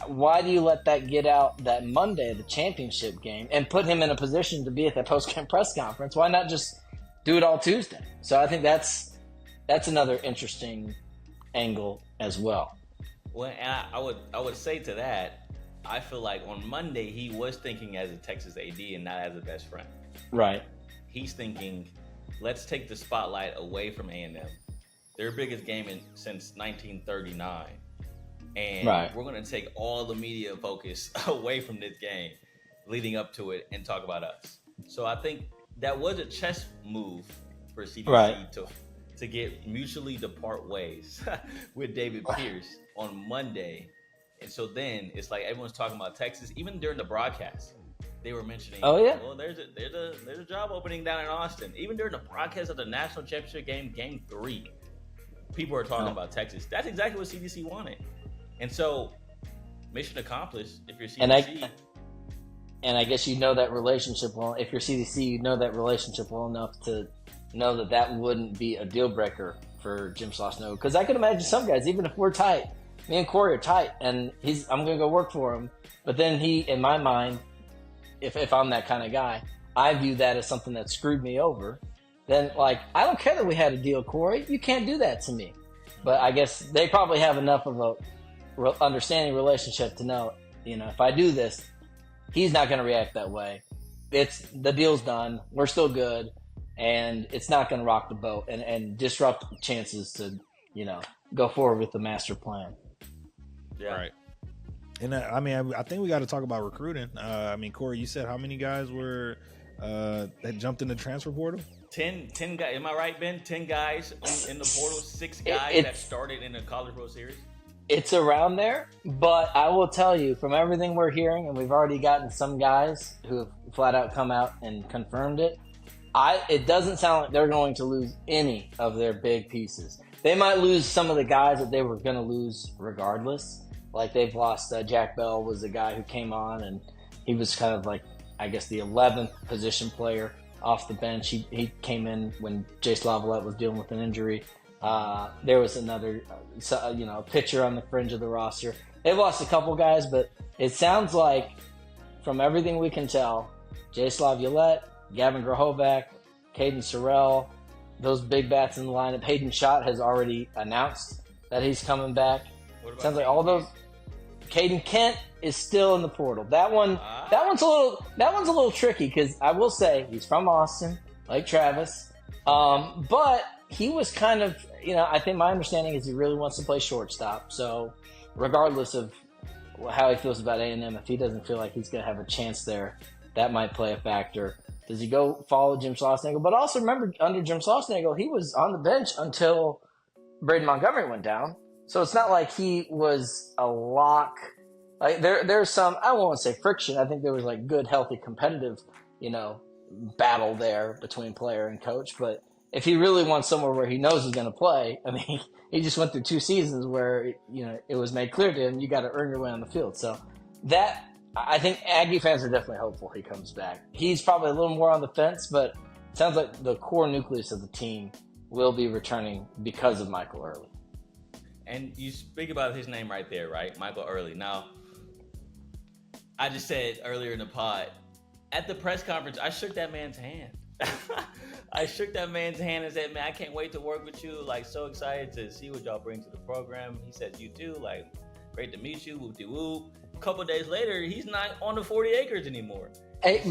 why do you let that get out that Monday, the championship game, and put him in a position to be at that post-game press conference? Why not just do it all Tuesday? So I think that's another interesting angle as well. Well, and I would say to that, I feel like on Monday he was thinking as a Texas AD and not as a best friend. Right. He's thinking, let's take the spotlight away from A&M. Their biggest game since 1939. And we're going to take all the media focus away from this game leading up to it and talk about us. So I think that was a chess move for CDC to get mutually depart ways with David Pierce on Monday. And so then it's like everyone's talking about Texas. Even during the broadcast, they were mentioning, well, there's a job opening down in Austin. Even during the broadcast of the national championship game 3, people are talking about Texas. That's exactly what CDC wanted. And so, mission accomplished if you're CDC. And I guess you know that relationship well. If you're CDC, you know that relationship well enough to know that wouldn't be a deal breaker for Jim Schlossnagle. Because I could imagine some guys, even if we're tight, me and Cory are tight, and I'm going to go work for him. But then he, in my mind, if I'm that kind of guy, I view that as something that screwed me over. Then, like, I don't care that we had a deal, Cory. You can't do that to me. But I guess they probably have enough of a understanding relationship to know, if I do this, he's not going to react that way. The deal's done. We're still good, and it's not going to rock the boat and disrupt chances to, go forward with the master plan. Yeah. Right. And I think we got to talk about recruiting. Cory, you said how many guys were that jumped in the transfer portal? 10 guys. Am I right, Ben? 10 guys in the portal. 6 guys that started in the College World Series. It's around there, but I will tell you from everything we're hearing, and we've already gotten some guys who have flat out come out and confirmed it. It doesn't sound like they're going to lose any of their big pieces. They might lose some of the guys that they were going to lose regardless. Like they've lost Jack Bell was the guy who came on, and he was kind of like, I guess, the 11th position player off the bench. He came in when Jace Lavalette was dealing with an injury. There was another, pitcher on the fringe of the roster. They've lost a couple guys, but it sounds like, from everything we can tell, Jace Lavalette, Gavin Grahovac, Caden Sorrell, those big bats in the lineup. Hayden Schott has already announced that he's coming back. What about Sounds like all those. Caden Kent is still in the portal. That one's a little tricky because I will say he's from Austin, like Travis, but he was kind of, I think my understanding is he really wants to play shortstop. So regardless of how he feels about A&M, if he doesn't feel like he's going to have a chance there, that might play a factor. Does he go follow Jim Schlossnagle? But also remember, under Jim Schlossnagle, he was on the bench until Braden Montgomery went down. So it's not like he was a lock. Like there's some, I won't say friction. I think there was like good, healthy, competitive, battle there between player and coach. But if he really wants somewhere where he knows he's going to play, I mean, he just went through 2 seasons where, it was made clear to him, you got to earn your way on the field. So that, I think Aggie fans are definitely hopeful he comes back. He's probably a little more on the fence, but it sounds like the core nucleus of the team will be returning because of Michael Early. And you speak about his name right there, right? Michael Early. Now, I just said earlier in the pod, at the press conference, I shook that man's hand. I shook that man's hand and said, man, I can't wait to work with you. Like, so excited to see what y'all bring to the program. He said, you too. Like, great to meet you. Whoop-de-whoop. A couple of days later, he's not on the 40 acres anymore. Hey, so,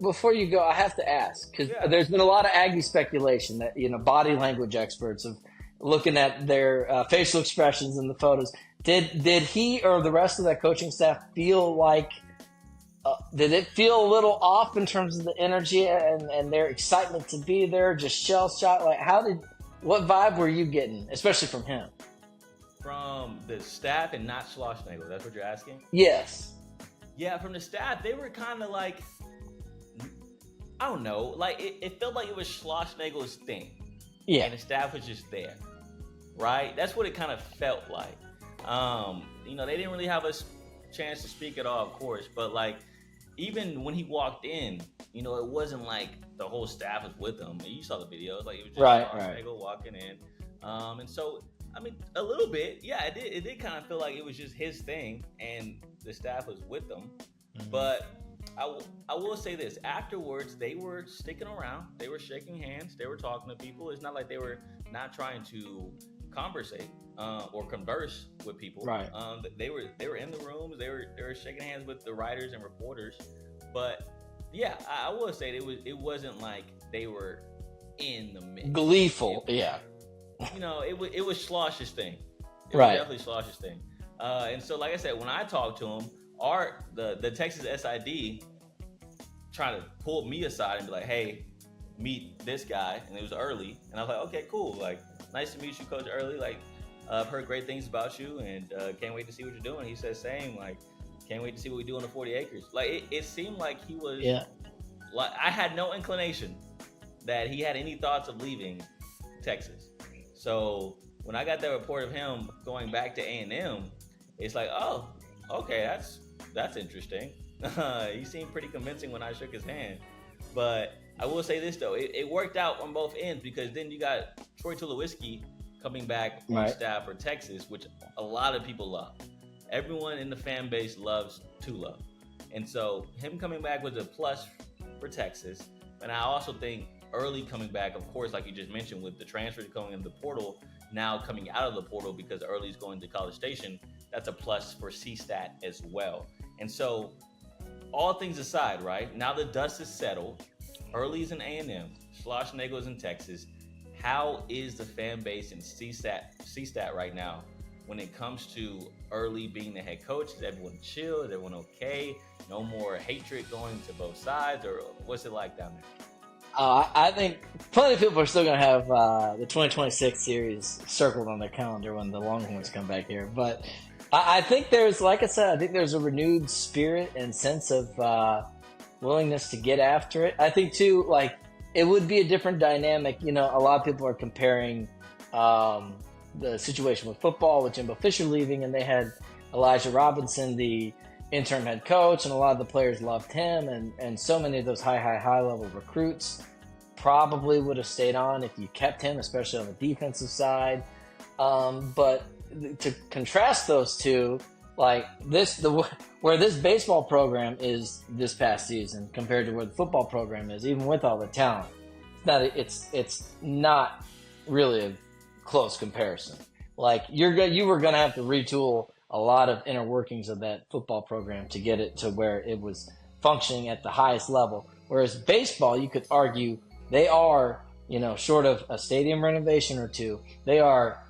before you go, I have to ask, because there's been a lot of Aggie speculation that, body language experts of looking at their facial expressions in the photos. Did he or the rest of that coaching staff feel like, did it feel a little off in terms of the energy and their excitement to be there, just shell-shocked? Like, what vibe were you getting, especially from him? From the staff and not Schlossnagle, that's what you're asking? Yes. Yeah, from the staff, they were kind of like, I don't know, like it felt like it was Schlossnagle's thing. Yeah. And the staff was just there, right? That's what it kind of felt like. They didn't really have a chance to speak at all, of course, but like, even when he walked in, it wasn't like the whole staff was with him. You saw the videos, like it was just Schlossnagle walking in. And so, I mean, a little bit, yeah, it did kind of feel like it was just his thing and the staff was with him. Mm-hmm. But I will say this, afterwards, they were sticking around, they were shaking hands, they were talking to people. It's not like they were not trying to conversate or converse with people. Right. They were in the rooms, they were shaking hands with the writers and reporters. But yeah, I will say it wasn't like they were in the mix. Gleeful, yeah. It was Schloss's thing. It was definitely Schloss's thing. And so, like I said, when I talked to him, the Texas SID trying to pull me aside and be like, hey, meet this guy. And it was Early. And I was like, okay, cool. Like, nice to meet you, Coach Early. Like, I've heard great things about you and can't wait to see what you're doing. He said, same. Like, can't wait to see what we do on the 40 acres. Like, it seemed like he was, like, I had no inclination that he had any thoughts of leaving Texas. So when I got that report of him going back to A&M, it's like, oh, okay, that's interesting. He seemed pretty convincing when I shook his hand. But I will say this, though. It worked out on both ends because then you got Troy Tulowitzki coming back on staff for Texas, which a lot of people love. Everyone in the fan base loves Tulo. And so him coming back was a plus for Texas. And I also think Early coming back, of course, like you just mentioned, with the transfer going in the portal, now coming out of the portal because Early's going to College Station, that's a plus for CSTAT as well. And so all things aside, right, now the dust is settled. Early's in A&M, Schlossnagle's in Texas. How is the fan base in CSTAT right now when it comes to Early being the head coach? Is everyone chill? Is everyone okay? No more hatred going to both sides? Or what's it like down there? I think plenty of people are still going to have the 2026 series circled on their calendar when the Longhorns come back here. But I think there's, like I said, I think there's a renewed spirit and sense of willingness to get after it. I think, too, like, it would be a different dynamic. A lot of people are comparing the situation with football with Jimbo Fisher leaving, and they had Elijah Robinson, the interim head coach, and a lot of the players loved him, and so many of those high level recruits probably would have stayed on if you kept him, especially on the defensive side. But to contrast those two, like where this baseball program is this past season compared to where the football program is, even with all the talent, it's not really a close comparison. Like you were going to have to retool a lot of inner workings of that football program to get it to where it was functioning at the highest level. Whereas baseball, you could argue they are, short of a stadium renovation or two, they are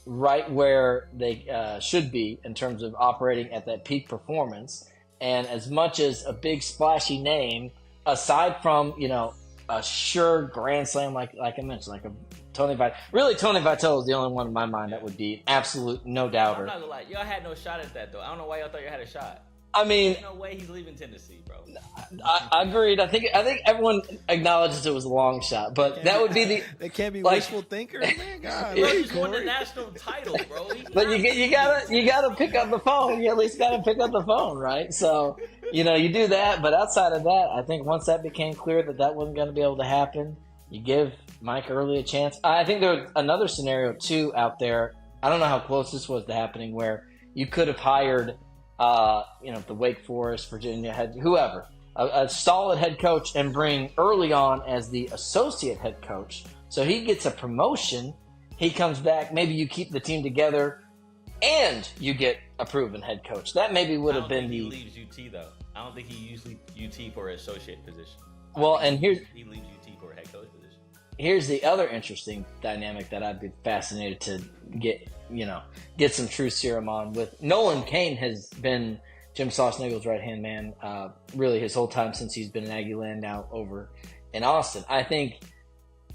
right where they should be in terms of operating at that peak performance. And as much as a big splashy name, aside from, a sure grand slam, like I mentioned, like a Tony Vitello. Really, Tony Vitello is the only one in my mind that would be absolute no doubter. I'm not gonna lie, y'all had no shot at that though. I don't know why y'all thought you had a shot. I mean, there's no way he's leaving Tennessee, bro. I agreed. I think everyone acknowledges it was a long shot, but that would be the. They can't be wishful thinkers, man. God, bro, he's won the national title, bro. But you gotta pick up the phone. You at least gotta pick up the phone, right? So you do that. But outside of that, I think once that became clear that wasn't going to be able to happen, you give Mike Early a chance. I think there was another scenario too out there. I don't know how close this was to happening, where you could have hired. The Wake Forest, Virginia head, whoever, a solid head coach, and bring Early on as the associate head coach. So he gets a promotion. He comes back. Maybe you keep the team together, and you get a proven head coach. That maybe would have been he leaves UT though. I don't think he usually UT for an associate position. Well, and he leaves UT for a head coach position. Here's the other interesting dynamic that I'd be fascinated to get some true serum on. With Nolan Cain has been Jim Schlossnagle's right-hand man really his whole time since he's been in Aggie Land now over in Austin. I think,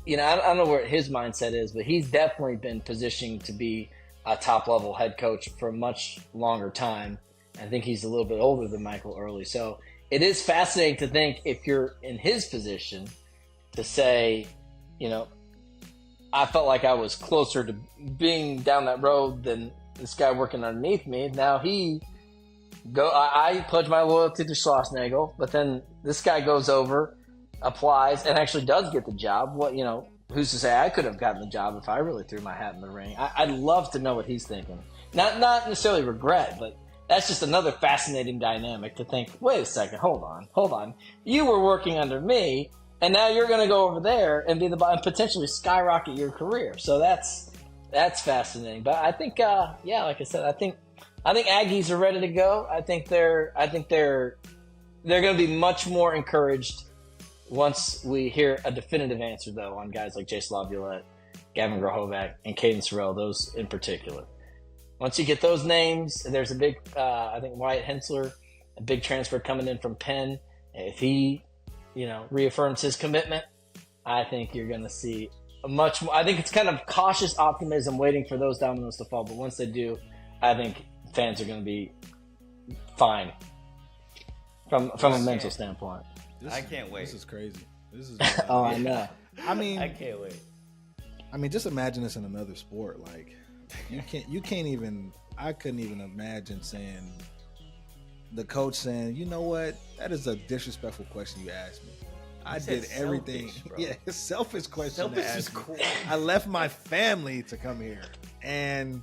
I don't know where his mindset is, but he's definitely been positioning to be a top-level head coach for a much longer time. I think he's a little bit older than Michael Early. So it is fascinating to think if you're in his position to say, I felt like I was closer to being down that road than this guy working underneath me. Now I pledge my loyalty to Schlossnagle, but then this guy goes over, applies, and actually does get the job. What, who's to say I could have gotten the job if I really threw my hat in the ring? I'd love to know what he's thinking. Not necessarily regret, but that's just another fascinating dynamic to think, wait a second, hold on. You were working under me, and now you're going to go over there and be and potentially skyrocket your career. So that's fascinating. But I think, like I said, I think Aggies are ready to go. I think they're going to be much more encouraged once we hear a definitive answer, though, on guys like Jace Laviolette, Gavin Grohovac, and Caden Sorrell, those in particular. Once you get those names, there's a big, I think Wyatt Hensler, a big transfer coming in from Penn. If he reaffirms his commitment, I think you're going to see much more. I think it's kind of cautious optimism waiting for those dominoes to fall. But once they do, I think fans are going to be fine from a mental standpoint. I can't wait. This is crazy. This is. Oh, I know. I mean, I can't wait. I mean, just imagine this in another sport. Like, you can't even. I couldn't even imagine saying. The coach saying, "You know what? That is a disrespectful question you asked me. I did everything." Selfish, yeah, it's a selfish question. Selfish to ask is me. cool. I left my family to come here, and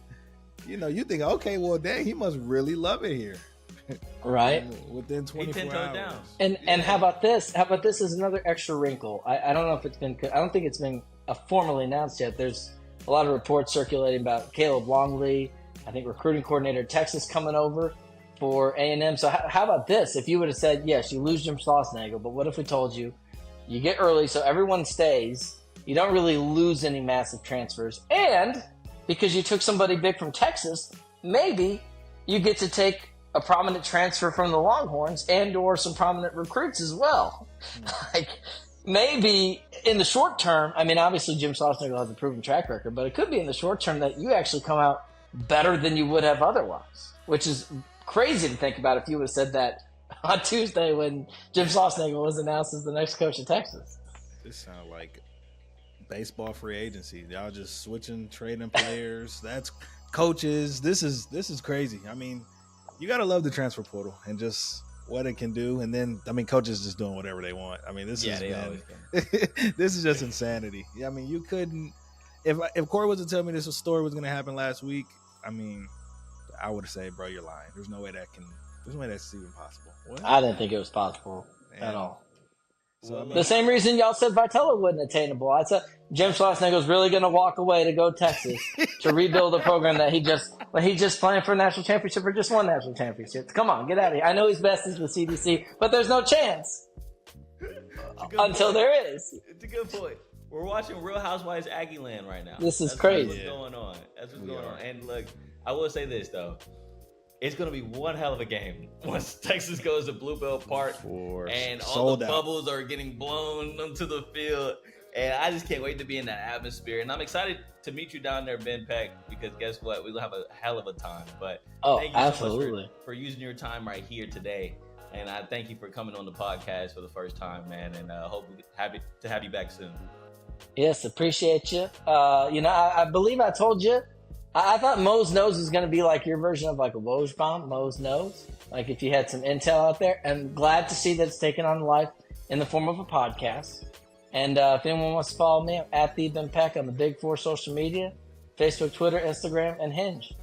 you think, okay, well, dang, he must really love it here, right? Within 24 hours. Down. And how about this? How about this as another extra wrinkle? I don't know if it's been. I don't think it's been formally announced yet. There's a lot of reports circulating about Caleb Longley, I think recruiting coordinator at Texas, coming over for A&M. So how about this? If you would have said, yes, you lose Jim Schlossnagle, but what if we told you get Early so everyone stays, you don't really lose any massive transfers, and because you took somebody big from Texas, maybe you get to take a prominent transfer from the Longhorns and or some prominent recruits as well. Like, maybe in the short term, I mean, obviously Jim Schlossnagle has a proven track record, but it could be in the short term that you actually come out better than you would have otherwise, which is crazy to think about if you would have said that on Tuesday when Jim Schlossnagle was announced as the next coach of Texas. This sounds like baseball free agency. Y'all just switching, trading players. That's coaches. This is crazy. I mean, you gotta love the transfer portal and just what it can do. And then, I mean, coaches just doing whatever they want. I mean, this is just insanity. Yeah, I mean, you couldn't. If Cory was to tell me this story was going to happen last week, I mean, I would say, bro, you're lying. There's no way that's even possible. What? I didn't think it was possible at all. So the same reason y'all said Vitello wasn't attainable. I said Jim Schlossnagle is really going to walk away to go Texas to rebuild a program that he just playing for a national championship or just won national championships. Come on, get out of here. I know he's best as the CDC, but there's no chance until there is. It's a good point. We're watching Real Housewives Aggie Land right now. This is crazy. That's what's going on. That's what's going on. And look, I will say this though. It's going to be one hell of a game once Texas goes to Bluebell Park and all the bubbles are getting blown onto the field. And I just can't wait to be in that atmosphere. And I'm excited to meet you down there, Ben Peck, because guess what? We'll have a hell of a time. But thank you so much for using your time right here today. And I thank you for coming on the podcast for the first time, man. And I hope we're happy to have you back soon. Yes, appreciate you. I believe I told you, I thought Mose Knows was going to be like your version of like a Woj bomb, Mose Knows. Like if you had some intel out there. I'm glad to see that it's taken on life in the form of a podcast. And if anyone wants to follow me, I'm at the Ben Peck on the big four social media, Facebook, Twitter, Instagram, and Hinge.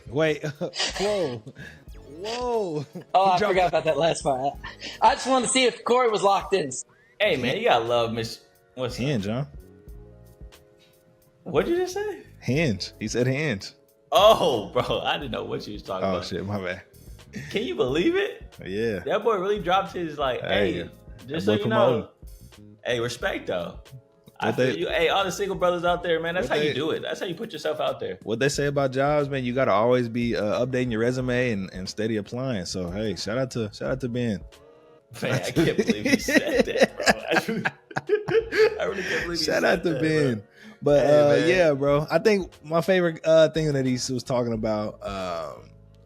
Wait, whoa. Oh, I forgot about that last part. I just wanted to see if Cory was locked in. Hey, man, you got to love Miss... What's Hinge, huh? What'd you just say? Hinge. He said Hinge. Oh, bro, I didn't know what you was talking about. Oh, shit, my bad. Can you believe it? Yeah. That boy really dropped his, like, hey just so you know. Hey, respect, though. Hey, all the single brothers out there, man, that's how you do it. That's how you put yourself out there. What they say about jobs, man, you got to always be updating your resume and steady applying. So, hey, shout out to Ben. Man, I can't believe you said that, bro. I really can't believe you shout said out to that, Ben. Bro. But yeah, bro. I think my favorite thing that he was talking about,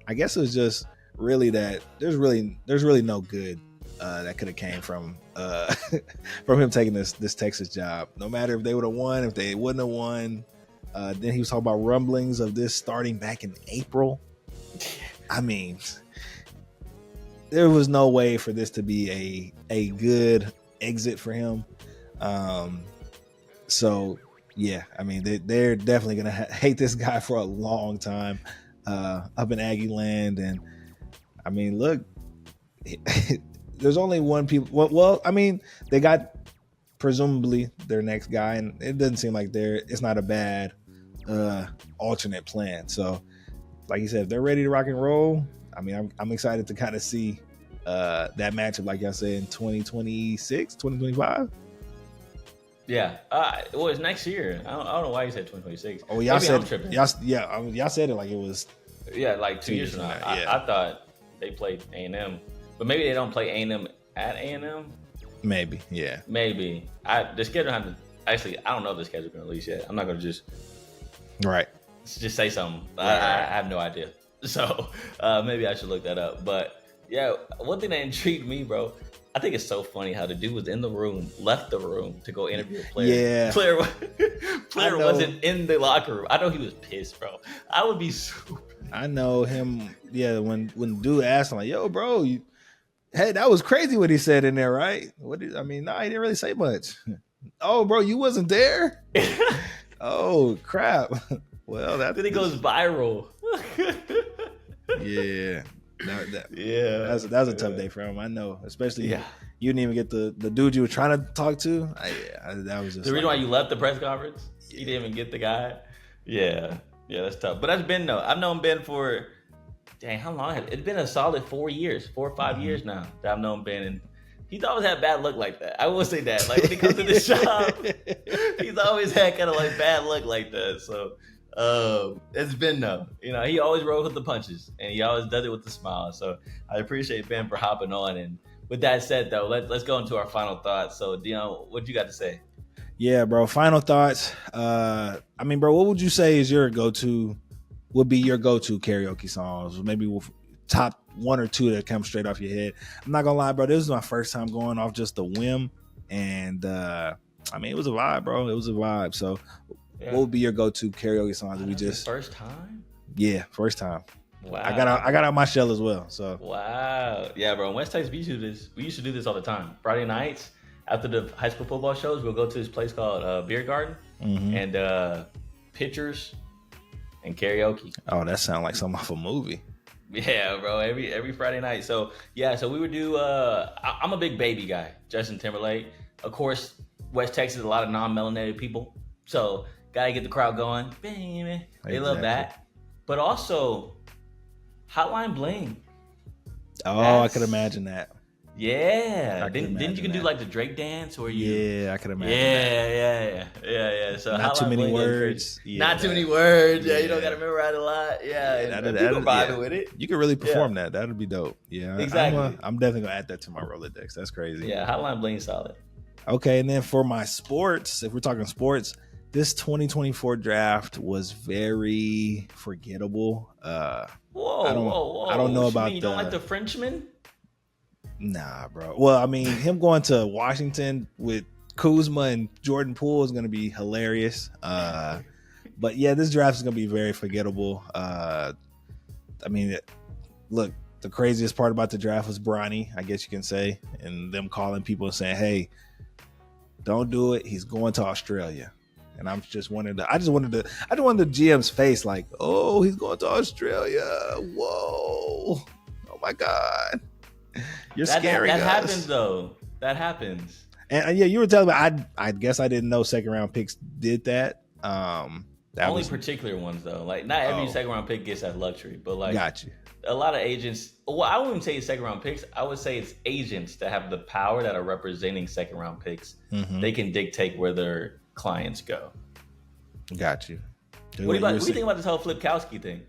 I guess it was just really that there's really no good that could have came from him taking this Texas job. No matter if they would have won, if they wouldn't have won. Then he was talking about rumblings of this starting back in April. I mean, there was no way for this to be a good exit for him. So yeah, I mean, they're definitely gonna hate this guy for a long time up in Aggie land. And I mean, look, there's only one people. Well, I mean, they got presumably their next guy, and it doesn't seem like it's not a bad alternate plan. So, like you said, if they're ready to rock and roll, I mean, I'm excited to kind of see that matchup, like y'all said, in 2026, 2025. Yeah, well, it's next year. I don't know why you said 2026. Oh, y'all said y'all said it like it was. Yeah, like 2 years from now. I thought they played A&M, but maybe they don't play A&M at A&M. Maybe, yeah. Maybe. The schedule hasn't. Actually, I don't know if the schedule's been released yet. I'm not gonna just say something. Right. I have no idea. So maybe I should look that up. But yeah, one thing that intrigued me, bro. I think it's so funny how the dude was in the room, left the room to go interview a player. Yeah. Player wasn't in the locker room. I know he was pissed, bro. I would be super. I know him. Yeah, when dude asked him, like, "Yo, bro, hey, that was crazy what he said in there, right?" Nah, he didn't really say much. Oh, bro, you wasn't there? Oh, crap. Well, then it goes viral. Yeah. That was a tough day for him. I know, especially you didn't even get the dude you were trying to talk to. That was just the reason why you left the press conference. You didn't even get the guy. Yeah, that's tough. But that's Ben though. I've known Ben for how long? It's been a solid 4 or 5 years now that I've known Ben, and he's always had bad luck like that. I will say that. Like when it comes to this job, he's always had kind of like bad luck like that. So. It's Ben though. He always rolls with the punches and he always does it with a smile. So I appreciate Ben for hopping on. And with that said though, let's go into our final thoughts. So Dion, what you got to say? Yeah, bro. Final thoughts. I mean, bro, what would you say is your go-to karaoke songs? Maybe top one or two that come straight off your head. I'm not gonna lie, bro. This was my first time going off just a whim. And I mean, it was a vibe, bro. It was a vibe. So what would be your go-to karaoke songs? First time? Yeah, first time. Wow. I got out my shell as well. So wow. Yeah, bro. In West Texas, we used to do this all the time. Friday nights after the high school football shows, we'll go to this place called Beer Garden and pictures and karaoke. Oh, that sounds like something off a movie. Yeah, bro. Every Friday night. So yeah, so we would do. I'm a big Baby guy. Justin Timberlake. Of course, West Texas, a lot of non-melanated people. So gotta get the crowd going. Baby, they love that. But also, Hotline Bling. I could imagine that. Yeah. Didn't you can do like the Drake dance or you? Yeah, I could imagine. Yeah. So not too many words. Yeah, not too many words. Yeah, you don't got to memorize a lot. Yeah, people vibe with it. You could really perform that. That'd be dope. Yeah, exactly. I'm definitely gonna add that to my Rolodex. That's crazy. Yeah, Hotline Bling solid. Okay, and then for my sports, if we're talking sports, this 2024 draft was very forgettable. Whoa. I don't know about you don't like the Frenchman? Nah, bro. Well, I mean, him going to Washington with Kuzma and Jordan Poole is going to be hilarious. But yeah, this draft is going to be very forgettable. I mean, look, the craziest part about the draft was Bronny, I guess you can say, and them calling people and saying, "Hey, don't do it. He's going to Australia." And I just wanted the GM's face, like, "Oh, he's going to Australia. Whoa. Oh my God. You're scary." That happens though. That happens. And yeah, you were telling me. I guess I didn't know second round picks did that. Only particular ones though. Like not every second round pick gets that luxury, but like got you. A lot of agents. Well, I wouldn't even say it's second round picks. I would say it's agents that have the power that are representing second round picks. Mm-hmm. They can dictate where their clients go. Got you. What do you think about this whole Flipkowski thing?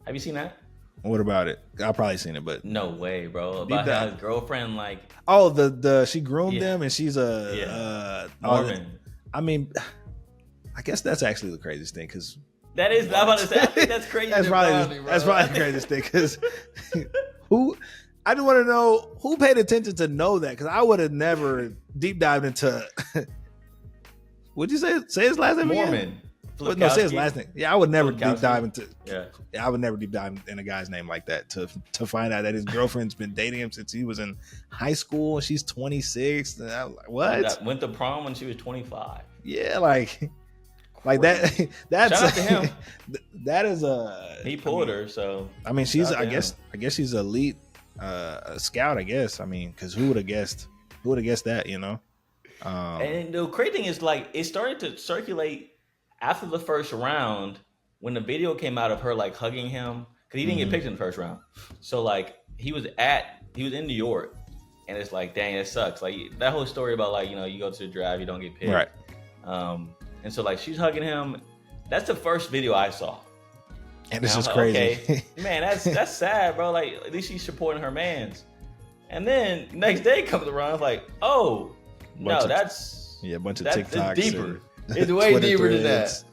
Have you seen that? What about it? I've probably seen it, but no way, bro. About how his girlfriend, like, the she groomed them, and she's Marvin. I mean, I guess that's actually the craziest thing because that is. I'm about to say, I think that's crazy. That's probably the craziest thing because I just want to know who paid attention to know that because I would have never deep dived into. What'd you say? Say his last name Mormon. Again? No, say his last name. Yeah, I would never deep dive into. Yeah, I would never deep dive in a guy's name like that to find out that his girlfriend's been dating him since he was in high school. And she's 26. And I'm like, what? That went to prom when she was 25. Yeah, like that. That's shout out to him. That is he pulled her. So I mean, she's. I guess she's elite scout. I guess. I mean, because who would have guessed? Who would have guessed that? You know. And the crazy thing is, like, it started to circulate after the first round when the video came out of her like hugging him because he didn't get picked in the first round. So like he was in New York, and it's like, dang, it sucks. Like that whole story about like, you know, you go to the draft, you don't get picked, right? And so like she's hugging him. That's the first video I saw, and it's just like, crazy. Okay, man, that's sad, bro. Like at least she's supporting her man's. And then next day comes around, it's like, oh no, that's a bunch of TikToks. It's deeper. It's way deeper than that.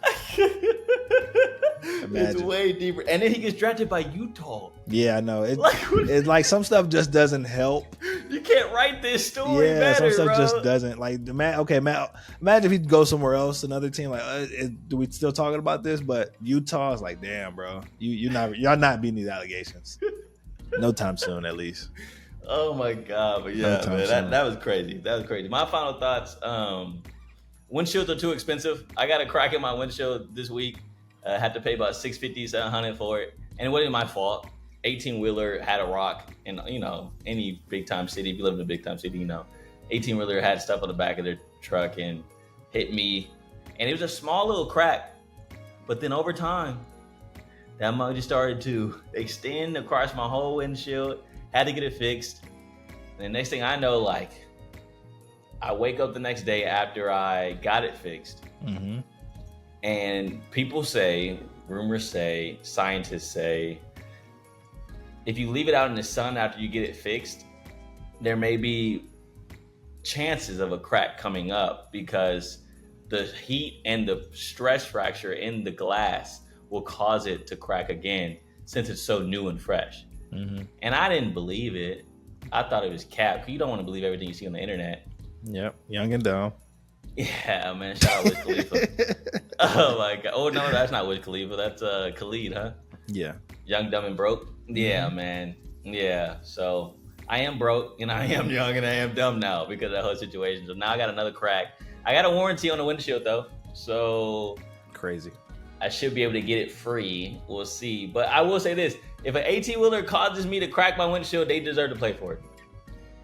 It's way deeper. And then he gets drafted by Utah. Yeah, I know. It's like some stuff just doesn't help. You can't write this story better, some stuff bro. Just doesn't. Like, Matt, imagine if he'd go somewhere else, another team. Like, do we still talking about this? But Utah is like, damn, bro. Y'all not beating these allegations. No time soon, at least. Oh, my God. But yeah, man, that was crazy. My final thoughts. Windshields are too expensive. I got a crack in my windshield this week. I had to pay about $650, $700 for it. And it wasn't my fault. 18-wheeler had a rock. And, you know, any big-time city, if you live in a big-time city, you know, 18-wheeler had stuff on the back of their truck and hit me. And it was a small little crack. But then over time, that mug just started to extend across my whole windshield. Had to get it fixed. And the next thing I know, like, I wake up the next day after I got it fixed. Mm-hmm. And people say, rumors say, scientists say, if you leave it out in the sun after you get it fixed, there may be chances of a crack coming up because the heat and the stress fracture in the glass will cause it to crack again since it's so new and fresh. Mm-hmm. And I didn't believe it. I thought it was cap. You don't want to believe everything you see on the internet. Yep, young and dumb. Yeah, man. Shout out Wiz Khalifa. Oh my God. Oh no, that's not Wiz Khalifa. That's Khalid, huh? Yeah. Young, dumb, and broke. Yeah, man. Yeah. So I am broke, and I am young, and I am dumb now because of that whole situation. So now I got another crack. I got a warranty on the windshield though. So crazy. I should be able to get it free. We'll see. But I will say this. If an 18-wheeler causes me to crack my windshield, they deserve to pay for it.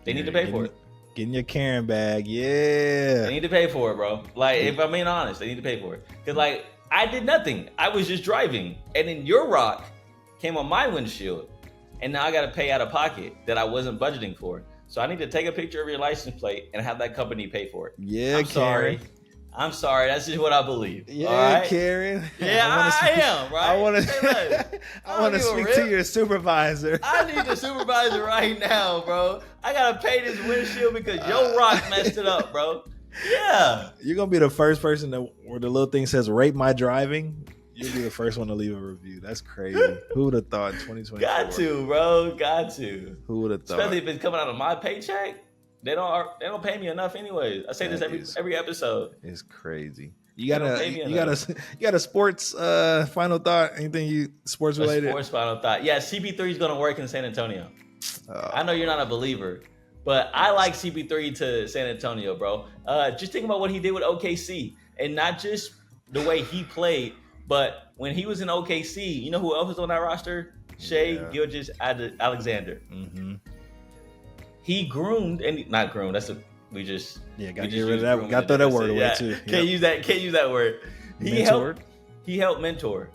They need to pay for it. Get in your Karen bag. Yeah. They need to pay for it, bro. Like, if I'm being honest, they need to pay for it. Because, like, I did nothing. I was just driving. And then your rock came on my windshield. And now I got to pay out of pocket that I wasn't budgeting for. So I need to take a picture of your license plate and have that company pay for it. Yeah, I'm sorry. I'm sorry. That's just what I believe. Yeah, all right? Karen. Yeah, I am, right? I want to speak to your supervisor. I need the supervisor right now, bro. I got to pay this windshield because your rock messed it up, bro. Yeah. You're going to be the first person where the little thing says, rate my driving. You'll be the first one to leave a review. That's crazy. Who would have thought in 2024? Got to, bro. Got to. Who would have thought? Especially if it's coming out of my paycheck. They don't pay me enough anyways. I say this every episode. It's crazy. You got a sports final thought? Anything sports related? Sports final thought. Yeah, CP3 is gonna work in San Antonio. I know you're not a believer, but I like CP3 to San Antonio, bro. Just think about what he did with OKC, and not just the way he played, but when he was in OKC, you know who else was on that roster? Shai Gilgeous-Alexander. Mm-hmm. He groomed and not groomed. Got to get rid of that. Got to throw that word away too. Can't use that word. He helped mentor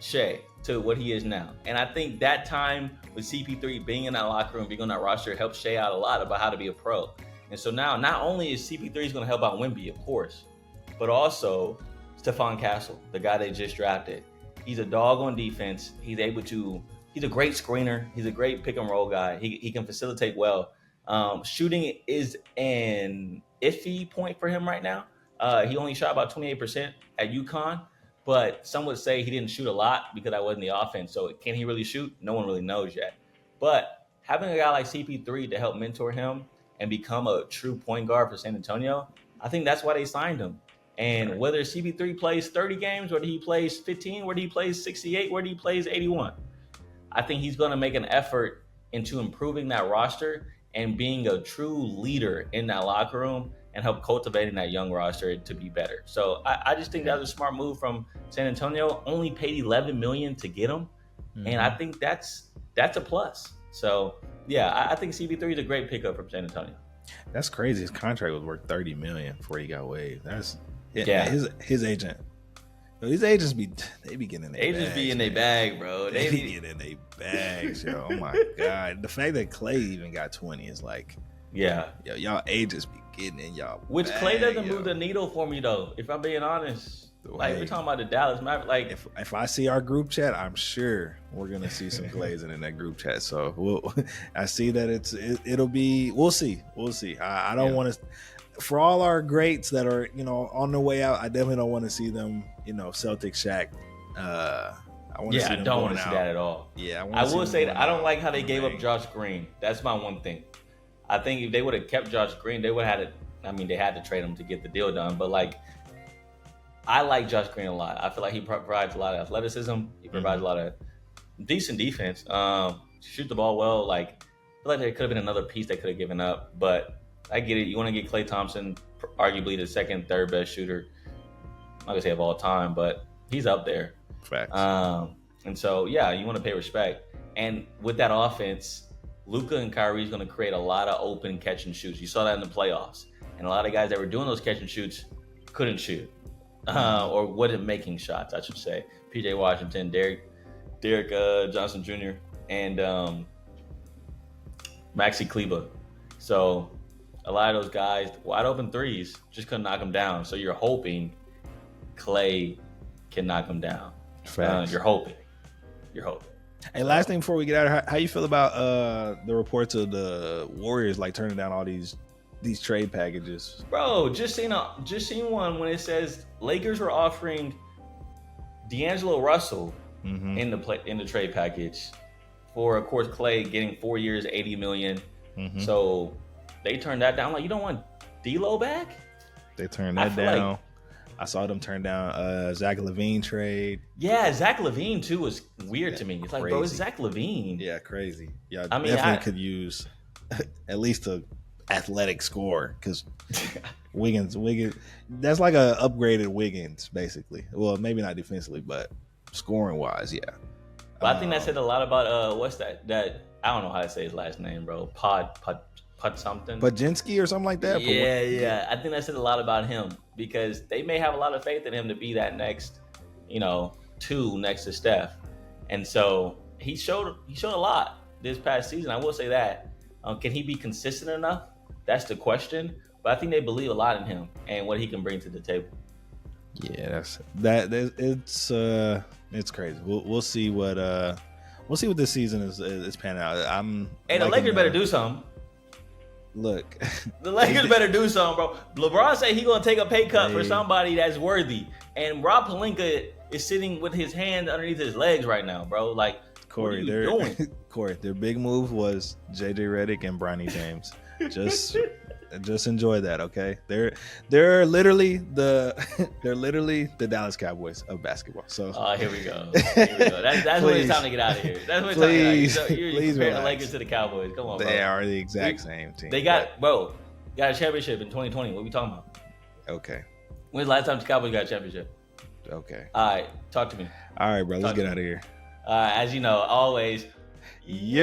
Shai to what he is now, and I think that time with CP3 being in that locker room, being on that roster, helped Shai out a lot about how to be a pro. And so now, not only is CP3 going to help out Wemby, of course, but also Stephon Castle, the guy they just drafted. He's a dog on defense. He's a great screener. He's a great pick and roll guy. He can facilitate well. Shooting is an iffy point for him right now. He only shot about 28% at UConn, but some would say he didn't shoot a lot because that wasn't the offense. So can he really shoot? No one really knows yet. But having a guy like CP3 to help mentor him and become a true point guard for San Antonio, I think that's why they signed him. And whether CP3 plays 30 games, whether he plays 15, whether he plays 68, whether he plays 81, I think he's going to make an effort into improving that roster and being a true leader in that locker room and help cultivating that young roster to be better. So I just think that was a smart move from San Antonio. Only paid $11 million to get him, and I think that's a plus. So yeah, I think CP3 is a great pickup from San Antonio. That's crazy. His contract was worth $30 million before he got waived. His agent. These agents be getting in their agents bags, be in their bag, bro. They be getting in their bags, yo. Oh my god, the fact that Clay even got 20 is like, yo, y'all agents be getting in y'all. Which bag, Clay doesn't move the needle for me though. If I'm being honest, like we're talking about the Dallas Mavericks. Like if I see our group chat, I'm sure we're gonna see some glazing in that group chat. So I see that it'll be. We'll see. I don't want to. For all our greats that are, on their way out, I definitely don't want to see them, Celtics Shaq. I don't want to see that at all. Yeah, I will say that I don't like how they gave up Josh Green. That's my one thing. I think if they would have kept Josh Green, they would have had to. I mean, they had to trade him to get the deal done. But I like Josh Green a lot. I feel like he provides a lot of athleticism. He provides a lot of decent defense. Shoot the ball well. I feel like there could have been another piece they could have given up, but. I get it. You want to get Klay Thompson, arguably the second, third best shooter. I'm not going to say of all time, but he's up there. Facts. And so, you want to pay respect. And with that offense, Luka and Kyrie is going to create a lot of open catch and shoots. You saw that in the playoffs. And a lot of guys that were doing those catch and shoots couldn't shoot. Or wasn't making shots, I should say. PJ Washington, Derek Johnson Jr., and Maxi Kleber. So... a lot of those guys, wide open threes, just couldn't knock them down. So you're hoping Clay can knock them down. You're hoping. Hey, last thing before we get out of here, how you feel about the reports of the Warriors turning down all these trade packages? Bro, just seen one when it says Lakers were offering D'Angelo Russell in the trade package for, of course, Clay getting 4 years, $80 million. So they turned that down. You don't want D'Lo back? They turned that down. I saw them turn down Zach LaVine trade. Yeah, Zach LaVine too was weird to me. It's bro, it's Zach LaVine. Yeah, crazy. Yeah, definitely could use at least a athletic scorer because Wiggins, that's like a upgraded Wiggins, basically. Well, maybe not defensively, but scoring wise, yeah. But I think that said a lot about what's that? That I don't know how to say his last name, bro. Pod something. Podzinski or something like that. Yeah. I think that said a lot about him because they may have a lot of faith in him to be that next, two next to Steph, and so he showed a lot this past season. I will say that. Can he be consistent enough? That's the question. But I think they believe a lot in him and what he can bring to the table. Yeah, it's crazy. We'll see what this season is panning out. The Lakers better do something. Look, the Lakers better do something, bro. LeBron said he's gonna take a pay cut for somebody that's worthy, and Rob Pelinka is sitting with his hand underneath his legs right now, bro. Like, Cory, what are you doing? Corey, their big move was JJ Redick and Bronny James. Just enjoy that, okay? They're literally the Dallas Cowboys of basketball. So here we go. That's when it's time to get out of here. That's when it's time to get out of here. You're comparing the Lakers to the Cowboys. Come on, bro. They are the exact same team. They got a championship in 2020. What are we talking about? Okay. When's the last time the Cowboys got a championship? Okay. All right, talk to me. All right, bro. Let's get out of here. As you know, always. Yeah.